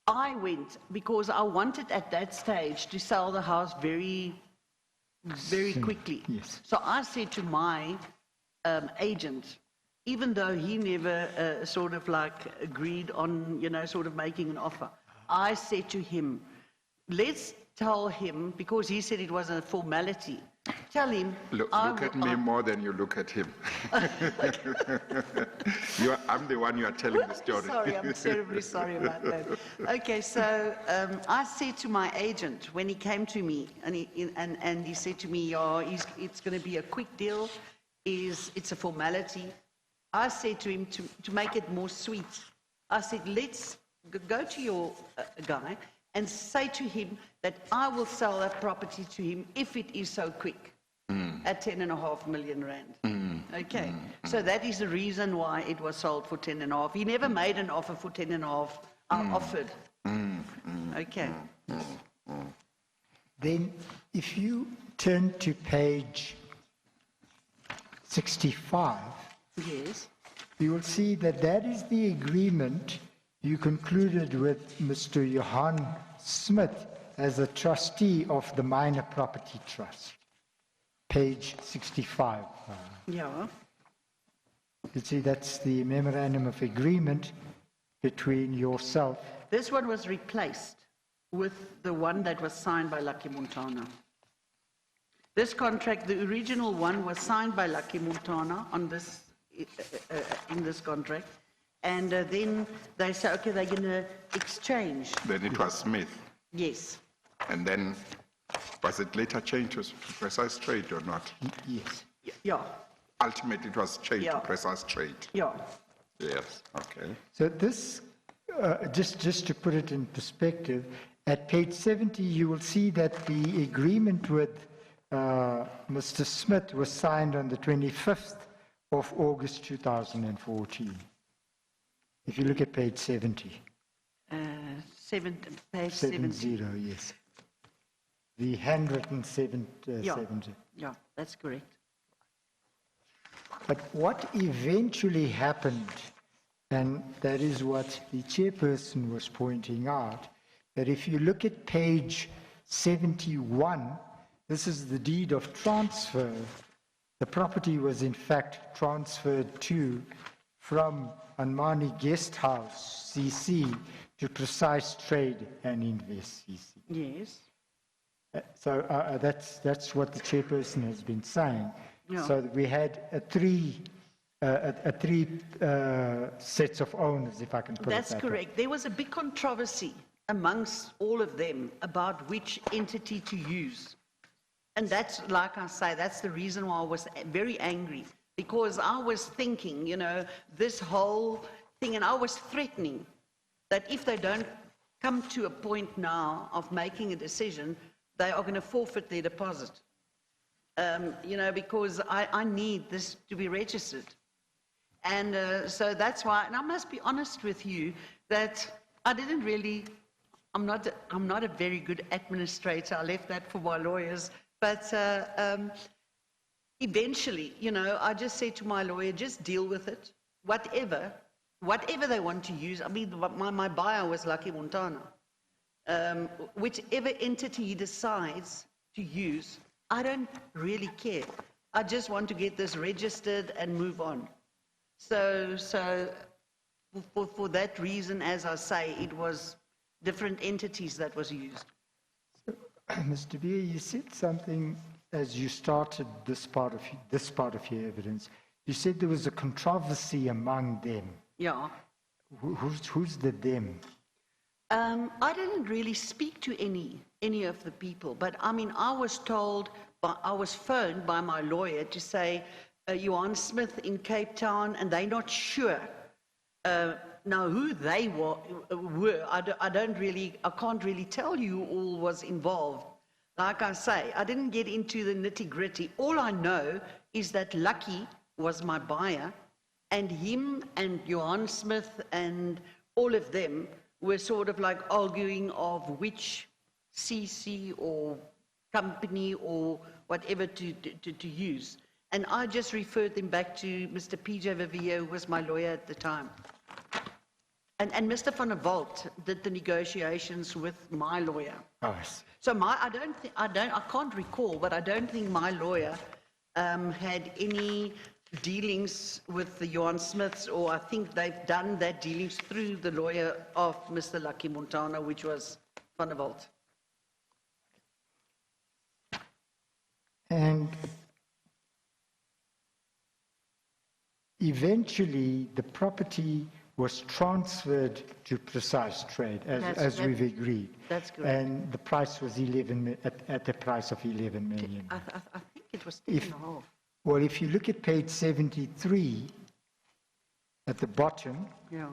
I went because I wanted at that stage to sell the house very quickly. Yes. So I said to my agent, even though he never sort of like agreed on, you know, sort of making an offer, I said to him, let's tell him, because he said it was a formality, tell him. Look at me more than you look at him. I'm the one you are telling the story. Sorry, I'm terribly sorry about that. Okay, so I said to my agent when he came to me, and he said to me, it's going to be a quick deal, it's a formality. I said to him, to make it more sweet, I said, let's go to your guy and say to him that I will sell that property to him if it is so quick, at 10.5 million rand. Okay, so that is the reason why it was sold for 10.5. He never made an offer for 10.5. I offered. Okay. Then if you turn to page 65, Yes. you will see that that is the agreement you concluded with Mr. Johan Smith as a trustee of the Minor Property Trust. Page 65. Yeah. You see, that's the memorandum of agreement between yourself. This one was replaced with the one that was signed by Lucky Montana. This contract, the original one, was signed by Lucky Montana on this, in this contract. And then they say, okay, they're going to exchange. Then it was Smith. Yes. And then, was it later changed to precise trade or not? Yes. Yeah, Ultimately, it was changed to Yeah. precise trade. yeah. Yes, okay. So this, just to put it in perspective, at page 70, you will see that the agreement with Mr. Smith was signed on the 25th of August 2014. If you look at page 70. Page 70. 70, yes. The handwritten Yeah. 70. Yeah, that's correct. But what eventually happened, and that is what the chairperson was pointing out, that if you look at page 71, this is the deed of transfer. The property was in fact transferred from Anmani Guest House, CC, to Precise Trade and Invest, CC. Yes. So that's what the chairperson has been saying. Yeah. So we had three sets of owners, if I can put That's it that way. correct. There was a big controversy amongst all of them about which entity to use. And that's, like I say, that's the reason why I was very angry, because I was thinking, you know, this whole thing, and I was threatening that if they don't come to a point now of making a decision, they are going to forfeit their deposit. You know, because I need this to be registered. And so that's why, and I must be honest with you, that I didn't really, I'm not a very good administrator. I left that for my lawyers. But eventually, you know, I just said to my lawyer, just deal with it. Whatever they want to use. I mean, my buyer was Lucky Montana. Whichever entity he decides to use, I don't really care. I just want to get this registered and move on. So for that reason, as I say, it was different entities that was used. Mr. Beer, you said something as you started this part of your evidence. You said there was a controversy among them. Yeah. Who's the them? I didn't really speak to any of the people, but I mean, I was phoned by my lawyer to say, Johan Smith in Cape Town, and they're not sure. Now, who they were, I can't really tell you who all was involved. Like I say, I didn't get into the nitty-gritty. All I know is that Lucky was my buyer, and him and Johan Smith and all of them were sort of like arguing of which CC or company or whatever to use. And I just referred them back to Mr. PJ Vivier, who was my lawyer at the time. And Mr. Van der Walt did the negotiations with my lawyer. Oh, I see. So I can't recall, but I don't think my lawyer had any dealings with the Johan Smiths, or I think they've done that dealings through the lawyer of Mr. Lucky Montana, which was Van der Walt. And eventually, the property was transferred to Precise Trade, as we've agreed. That's correct. And the price was at the price of 11 million. I think it was 10.5. Well, if you look at page 73, at the bottom, Yeah.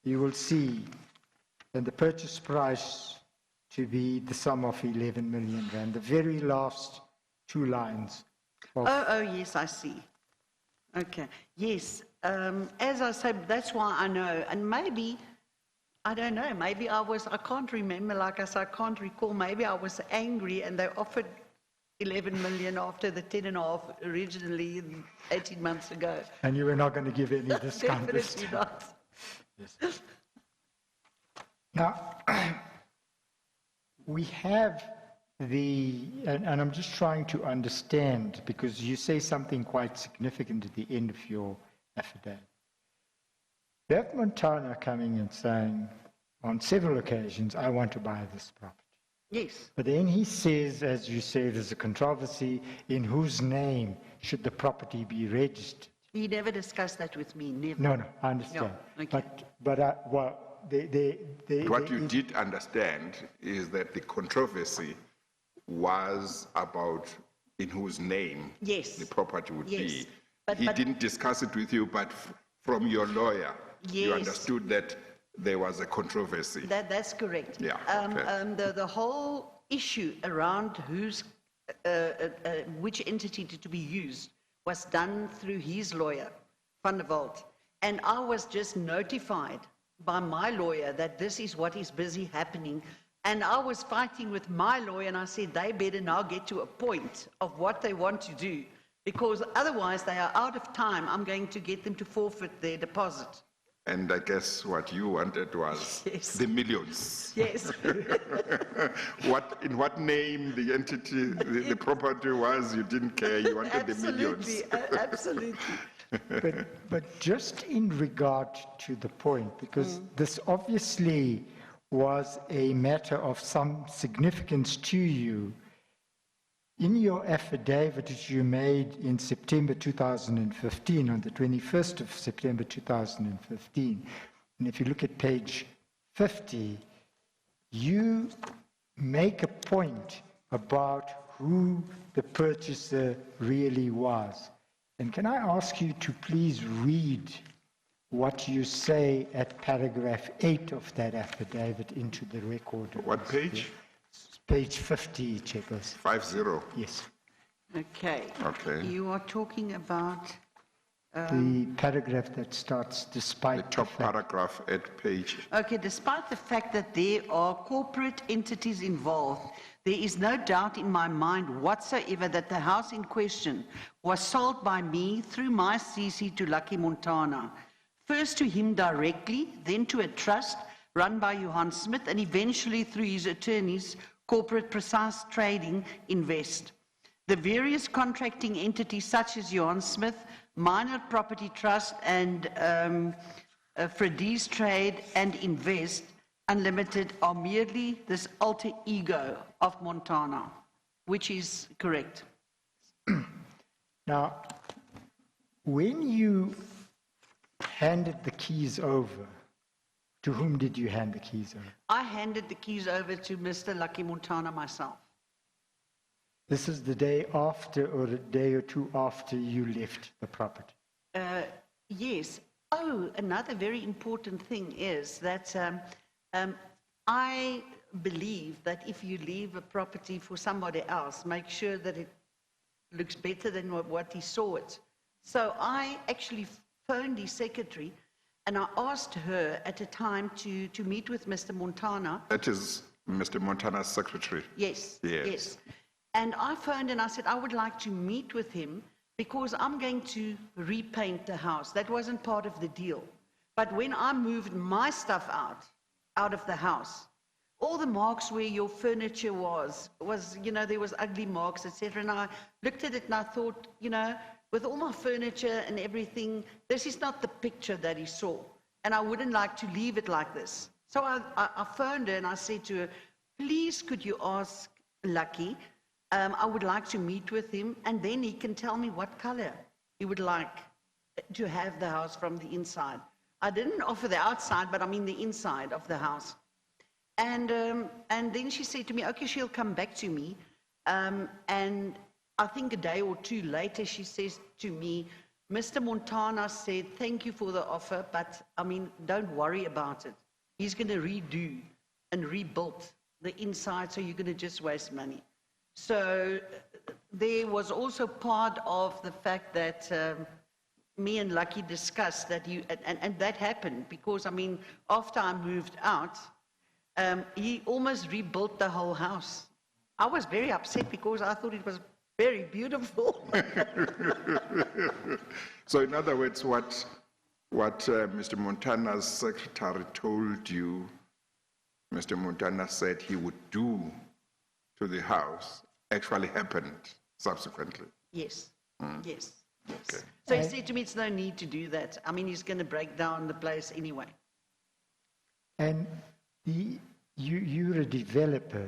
you will see that the purchase price to be the sum of 11 million rand, the very last two lines. Oh, yes, I see. Okay, yes. As I said, that's why I know. And maybe, I don't know, maybe I can't remember, like I said, I can't recall. Maybe I was angry and they offered 11 million after the 10.5 originally 18 months ago. And you were not going to give any discount this Definitely time. not. Yes. Now, we have and I'm just trying to understand, because you say something quite significant at the end of your affidavit. You have Montana coming and saying on several occasions, I want to buy this property. Yes. But then he says, as you say, there's a controversy in whose name should the property be registered. He never discussed that with me, never. No, I understand. No, okay. But What you did understand is that the controversy was about in whose name Yes. the property would Yes. be. But- He but- didn't discuss it with you, but from your lawyer, you Yes. understood that there was a controversy. That's correct. Yeah, okay. The whole issue around which entity to be used was done through his lawyer, Van der Walt. And I was just notified by my lawyer that this is what is busy happening. And I was fighting with my lawyer, and I said, they better now get to a point of what they want to do, because otherwise they are out of time. I'm going to get them to forfeit their deposit. And I guess what you wanted was Yes. the millions. Yes. In what name the entity, the property was, you didn't care, you wanted the millions. Absolutely. But just in regard to the point, because this obviously was a matter of some significance to you, in your affidavit that you made in September 2015, on the 21st of September 2015, and if you look at page 50, you make a point about who the purchaser really was. And can I ask you to please read what you say at paragraph 8 of that affidavit into the record? What page? Page 50, Checkers. 50. Yes. Okay. Okay. You are talking about, The paragraph that starts, The despite top fact- paragraph at page. okay, despite the fact that there are corporate entities involved, there is no doubt in my mind whatsoever that the house in question was sold by me through my CC to Lucky Montana. First to him directly, then to a trust run by Johan Smith, and eventually through his attorneys, Corporate Precise Trading Invest. The various contracting entities such as Johan Smith, Minor Property Trust, and Freddy's Trade and Invest Unlimited are merely this alter ego of Montana, which is correct. Now, when you handed the keys over, to whom did you hand the keys over? I handed the keys over to Mr. Lucky Montana myself. This is the day after or a day or two after you left the property. Yes. Oh, another very important thing is that I believe that if you leave a property for somebody else, make sure that it looks better than what he saw it. So I actually phoned his secretary, and I asked her at a time to meet with Mr. Montana. That is Mr. Montana's secretary. Yes, Yes. yes. And I phoned and I said, I would like to meet with him because I'm going to repaint the house. That wasn't part of the deal. But when I moved my stuff out of the house, all the marks where your furniture was, there was ugly marks, etc. And I looked at it and I thought, with all my furniture and everything, this is not the picture that he saw. And I wouldn't like to leave it like this. So I phoned her and I said to her, please could you ask Lucky, I would like to meet with him and then he can tell me what color he would like to have the house from the inside. I didn't offer the outside, but I mean the inside of the house. And then she said to me, okay, she'll come back to me. And I think a day or two later, she says to me, Mr. Montana said, thank you for the offer, but I mean, don't worry about it. He's going to redo and rebuild the inside, so you're going to just waste money. So there was also part of the fact that me and Lucky discussed that and that happened because, I mean, after I moved out, he almost rebuilt the whole house. I was very upset because I thought it was very beautiful. So in other words, what Mr. Montana's secretary told you, Mr. Montana said he would do to the house actually happened subsequently. Yes, yes, yes. Okay. So he said to me, it's no need to do that. I mean, he's going to break down the place anyway. And you're a developer.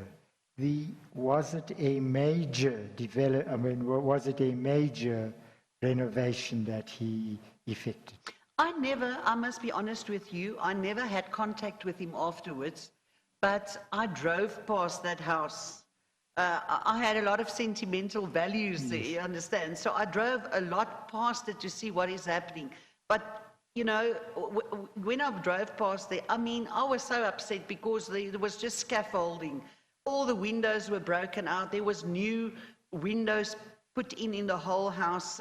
Was it a major was it a major renovation that he effected? I must be honest with you, I never had contact with him afterwards, but I drove past that house. I had a lot of sentimental values there, you understand? So I drove a lot past it to see what is happening. But, you know, when I drove past there, I mean, I was so upset because there was just scaffolding. All the windows were broken out. There was new windows put in the whole house.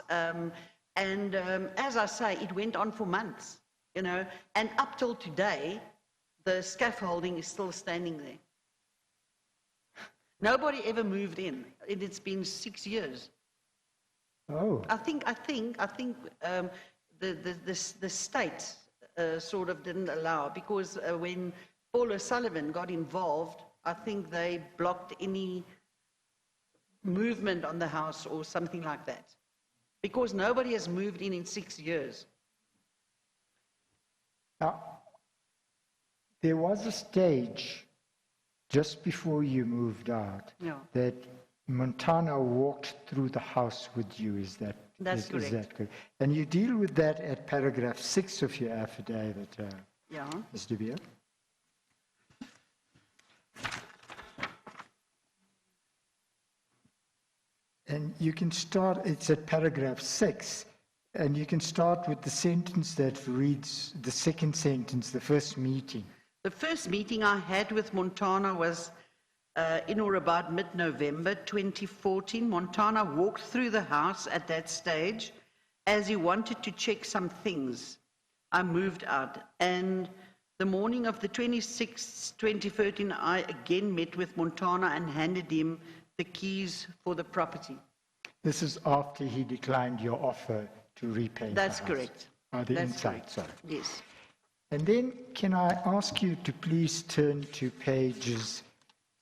As I say, it went on for months, you know, and up till today, the scaffolding is still standing there. Nobody ever moved in. It's been 6 years. Oh, I think the state sort of didn't allow, because when Paul O'Sullivan got involved, I think they blocked any movement on the house or something like that, because nobody has moved in 6 years. now, there was a stage just before you moved out Yeah. that Montana walked through the house with you. Is that That's is correct. that correct? And you deal with that at paragraph 6 of your affidavit, Yeah. Mr. Beer. And you can start, it's at paragraph 6, and you can start with the sentence that reads, the second sentence, the first meeting. The first meeting I had with Montana was in or about mid-November 2014. Montana walked through the house at that stage as he wanted to check some things. I moved out, and the morning of the 26th, 2013, I again met with Montana and handed him the keys for the property. This is after he declined your offer to repaint That's the house. correct. The That's inside, correct. sorry. Yes. And then can I ask you to please turn to pages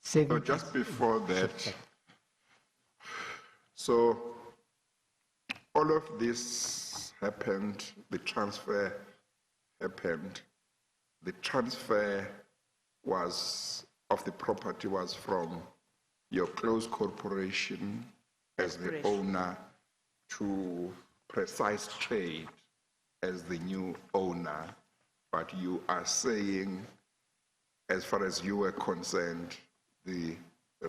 7. So just before that, so all of this happened, the transfer happened. The transfer of the property was from your closed corporation as the correct. owner to Precise Trade as the new owner. But you are saying, as far as you were concerned, the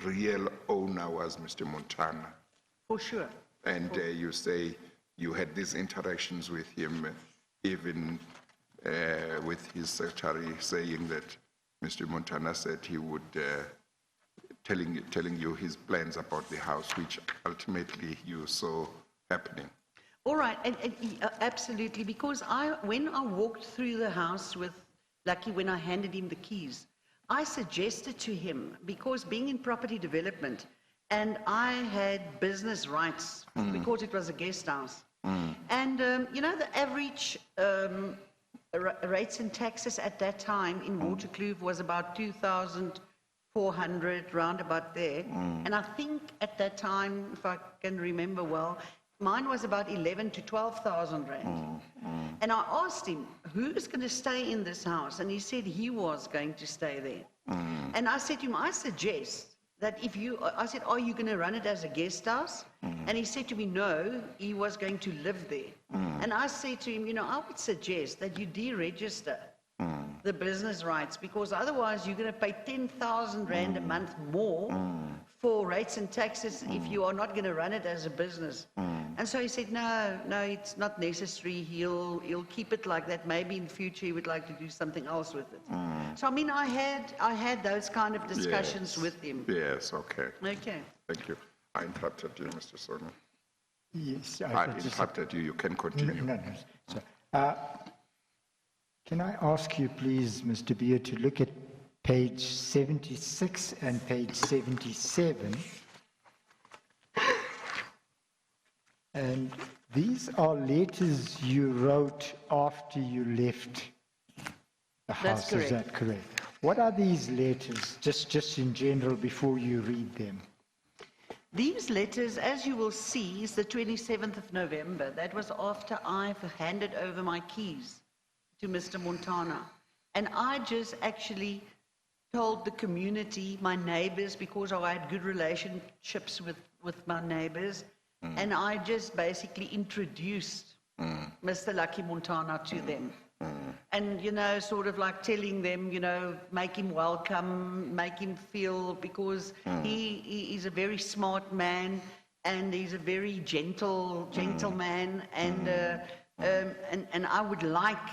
real owner was Mr. Montana. For sure. And you say you had these interactions with him, even with his secretary saying that Mr. Montana said he would, telling you his plans about the house, which ultimately you saw happening. All right, and absolutely, because when I walked through the house with Lucky, when I handed him the keys, I suggested to him, because being in property development, and I had business rights because it was a guest house. And, you know, the average rates and taxes at that time in Waterkloof was about 2,400, round about there. And I think at that time, if I can remember well, mine was about 11 to 12,000 rand. And I asked him, who's going to stay in this house? And he said he was going to stay there. And I said to him, I suggest that I said, are you going to run it as a guest house? And he said to me, no, he was going to live there. And I said to him, you know, I would suggest that you deregister the business rights, because otherwise you're going to pay 10,000 rand a month more for rates and taxes if you are not going to run it as a business. And so he said, no, it's not necessary. He'll keep it like that. Maybe in future he would like to do something else with it. So I mean, I had those kind of discussions with him. Yes, okay. Okay. Thank you. I interrupted you, Mr. Sonu. Yes, I interrupted you. You can continue. No. So, can I ask you, please, Mr. Beer, to look at page 76 and page 77? And these are letters you wrote after you left the house. That's Is that correct? What are these letters, just in general, before you read them? These letters, as you will see, is the 27th of November. That was after I've handed over my keys to Mr. Montana. And I just actually told the community, my neighbors, because I had good relationships with my neighbors, and I just basically introduced Mr. Lucky Montana to them. And, you know, sort of like telling them, you know, make him welcome, make him feel, because he is a very smart man and he's a very gentle man. And I would like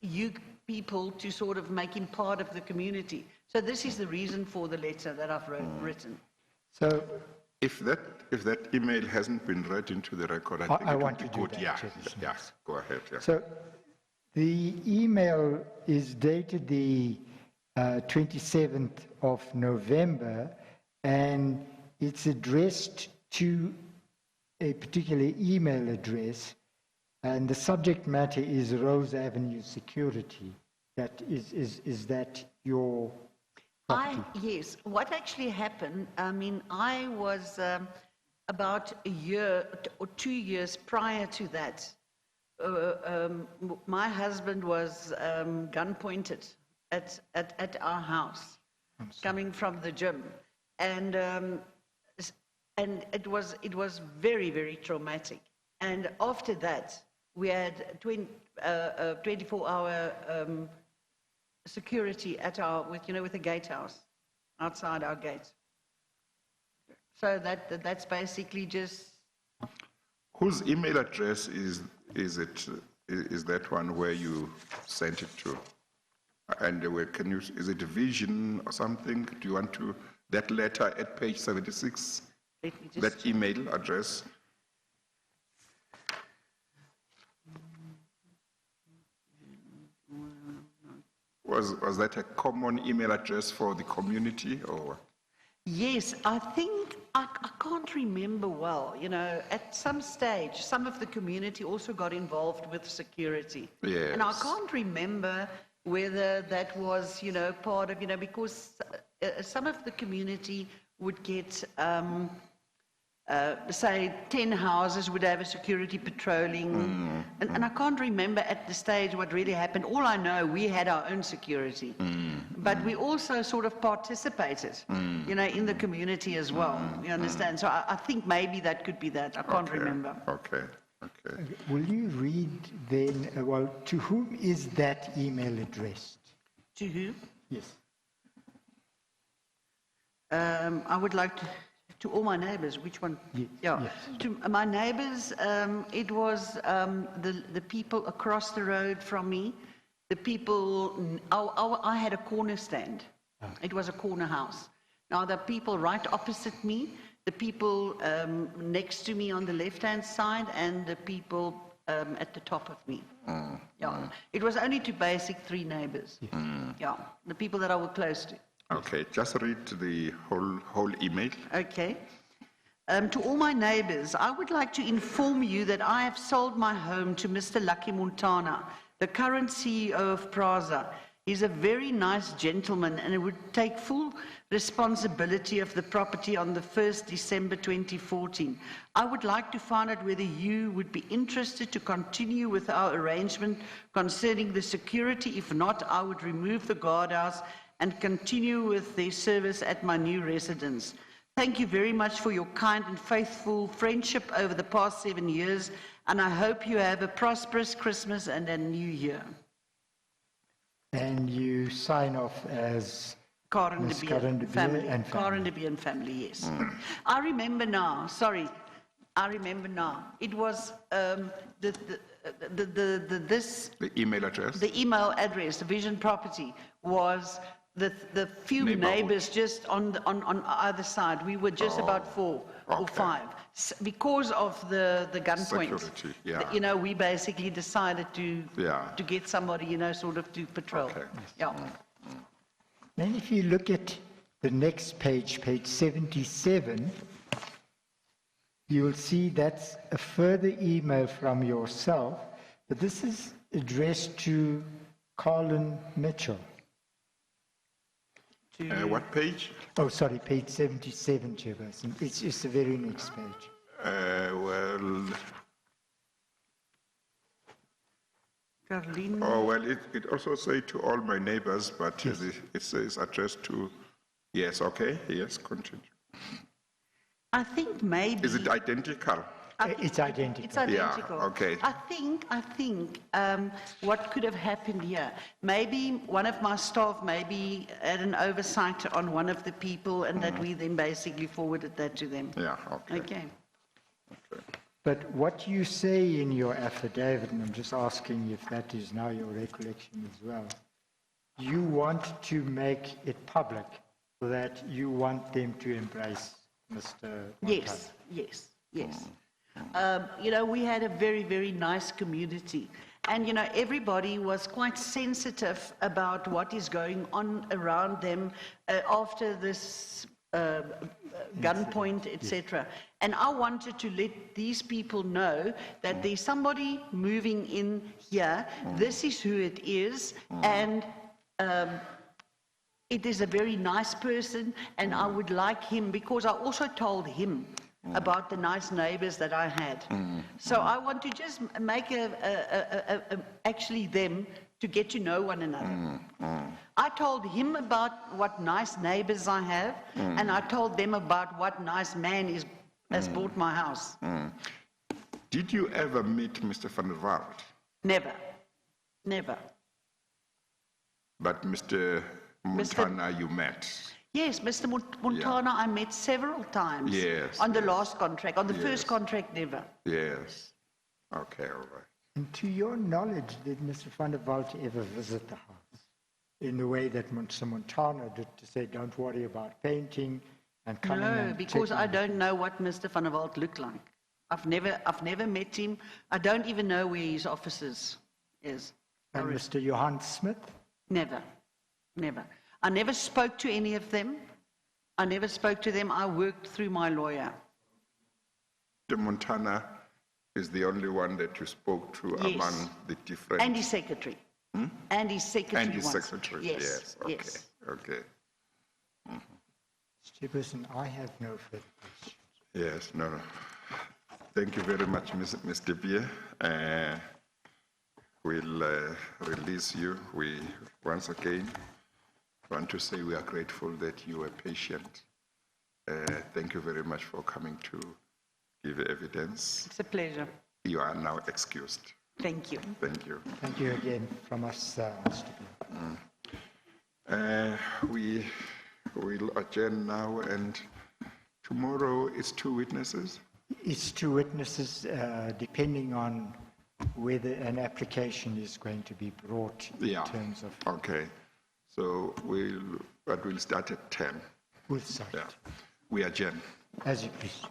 you people to sort of make him part of the community. So this is the reason for the letter that I've written. So If that email hasn't been read into the record, I think I it want would to be do good. that, Yeah, Chairperson. yeah, go ahead. Yeah. So the email is dated the 27th of November, and it's addressed to a particular email address, and the subject matter is Rose Avenue Security. That is that your property? Yes, what actually happened, I mean, I was about a year or 2 years prior to that, my husband was gun pointed at our house, coming from the gym, and it was very, very traumatic. And after that, we had 24-hour security at our, with the gatehouse outside our gate. So that's basically just. Whose email address is that one where you sent it to? And is it Vision or something? Do you want to, that letter at page 76, Let me just that email address? Was that a common email address for the community or? Yes, I think, I can't remember well, at some stage, some of the community also got involved with security. Yes. And I can't remember whether that was, part of, because some of the community would get, say, 10 houses would have a security patrolling. And I can't remember at the stage what really happened. All I know, we had our own security. But we also sort of participated, in the community as well. You understand? So I think maybe that could be that. I can't remember. Okay. Will you read then, to whom is that email addressed? To who? Yes. I would like to all my neighbours. Which one? Yes. To my neighbours, it was the people across the road from me. The people, I had a corner stand. It was a corner house. Now the people right opposite me, the people next to me on the left-hand side, and the people at the top of me. It was only to basic 3 neighbours. The people that I was close to. Okay, just read the whole email. Okay. To all my neighbours, I would like to inform you that I have sold my home to Mr. Lucky Montana, the current CEO of Praza. He's a very nice gentleman and would take full responsibility of the property on the 1st December 2014. I would like to find out whether you would be interested to continue with our arrangement concerning the security. If not, I would remove the guardhouse and continue with their service at my new residence. Thank you very much for your kind and faithful friendship over the past 7 years, and I hope you have a prosperous Christmas and a new year. And you sign off as Karen Ms. de Karen de Beer Beer family. and family. Karen de Beer and family, yes. I remember now, It was The email address? the email address, the Vision Property, was the few Neighborhood. neighbours just on either side. We were just about 4 or Okay. 5. Because of the gunpoint, Security, yeah. we basically decided to get somebody, sort of to patrol. Okay. Yeah. Then if you look at the next page, page 77, you'll see that's a further email from yourself, but this is addressed to Colin Mitchell. What page? Oh, sorry, page 77, Chairperson. It's the very next page. Caroline. It also says to all my neighbors, but it says addressed to, yes, okay, yes, continue. I think maybe. Is it identical? It's identical. It's identical. okay. I think what could have happened here, maybe one of my staff maybe had an oversight on one of the people and that we then basically forwarded that to them. Yeah, okay. Okay. But what you say in your affidavit, and I'm just asking if that is now your recollection as well, you want to make it public, that you want them to embrace Mr. Montana. Yes. We had a very, very nice community. And, everybody was quite sensitive about what is going on around them after this gunpoint, etc. And I wanted to let these people know that there's somebody moving in here, this is who it is, and it is a very nice person, and I would like him, because I also told him about the nice neighbors that I had. So I want to just make actually them to get to know one another. I told him about what nice neighbors I have, and I told them about what nice man has bought my house. Did you ever meet Mr. van der Walt? Never. But Mr. Montana you met? Yes, Mr. Montana, I met several times. Yes, On the yes. last contract. On the Yes. first contract, never. Yes. Okay, all right. And to your knowledge, did Mr. van der Walt ever visit the house in the way that Mr. Montana did, to say, don't worry about painting and coming No, and because checking I the-" don't know what Mr. van der Walt looked like. I've never met him. I don't even know where his offices is. And Mr. Johann Smith? Never. I never spoke to any of them. I worked through my lawyer. The Montana is the only one that you spoke to Yes. among the different... And his secretary. And his secretary. And his once. secretary, Yes. Okay, Yes. okay. Chairperson, I have no further questions. Yes, no. Thank you very much, Mr. Pierre. We'll release you. We, once again, want to say we are grateful that you were patient. Thank you very much for coming to give evidence. It's a pleasure. You are now excused. Thank you. Thank you. Thank you again from us, Mr. Pierre. We will adjourn now, and tomorrow it's 2 witnesses. It's 2 witnesses, depending on whether an application is going to be brought in terms of... Okay. So we'll start at 10. We'll start. Yeah. We adjourn. As you please.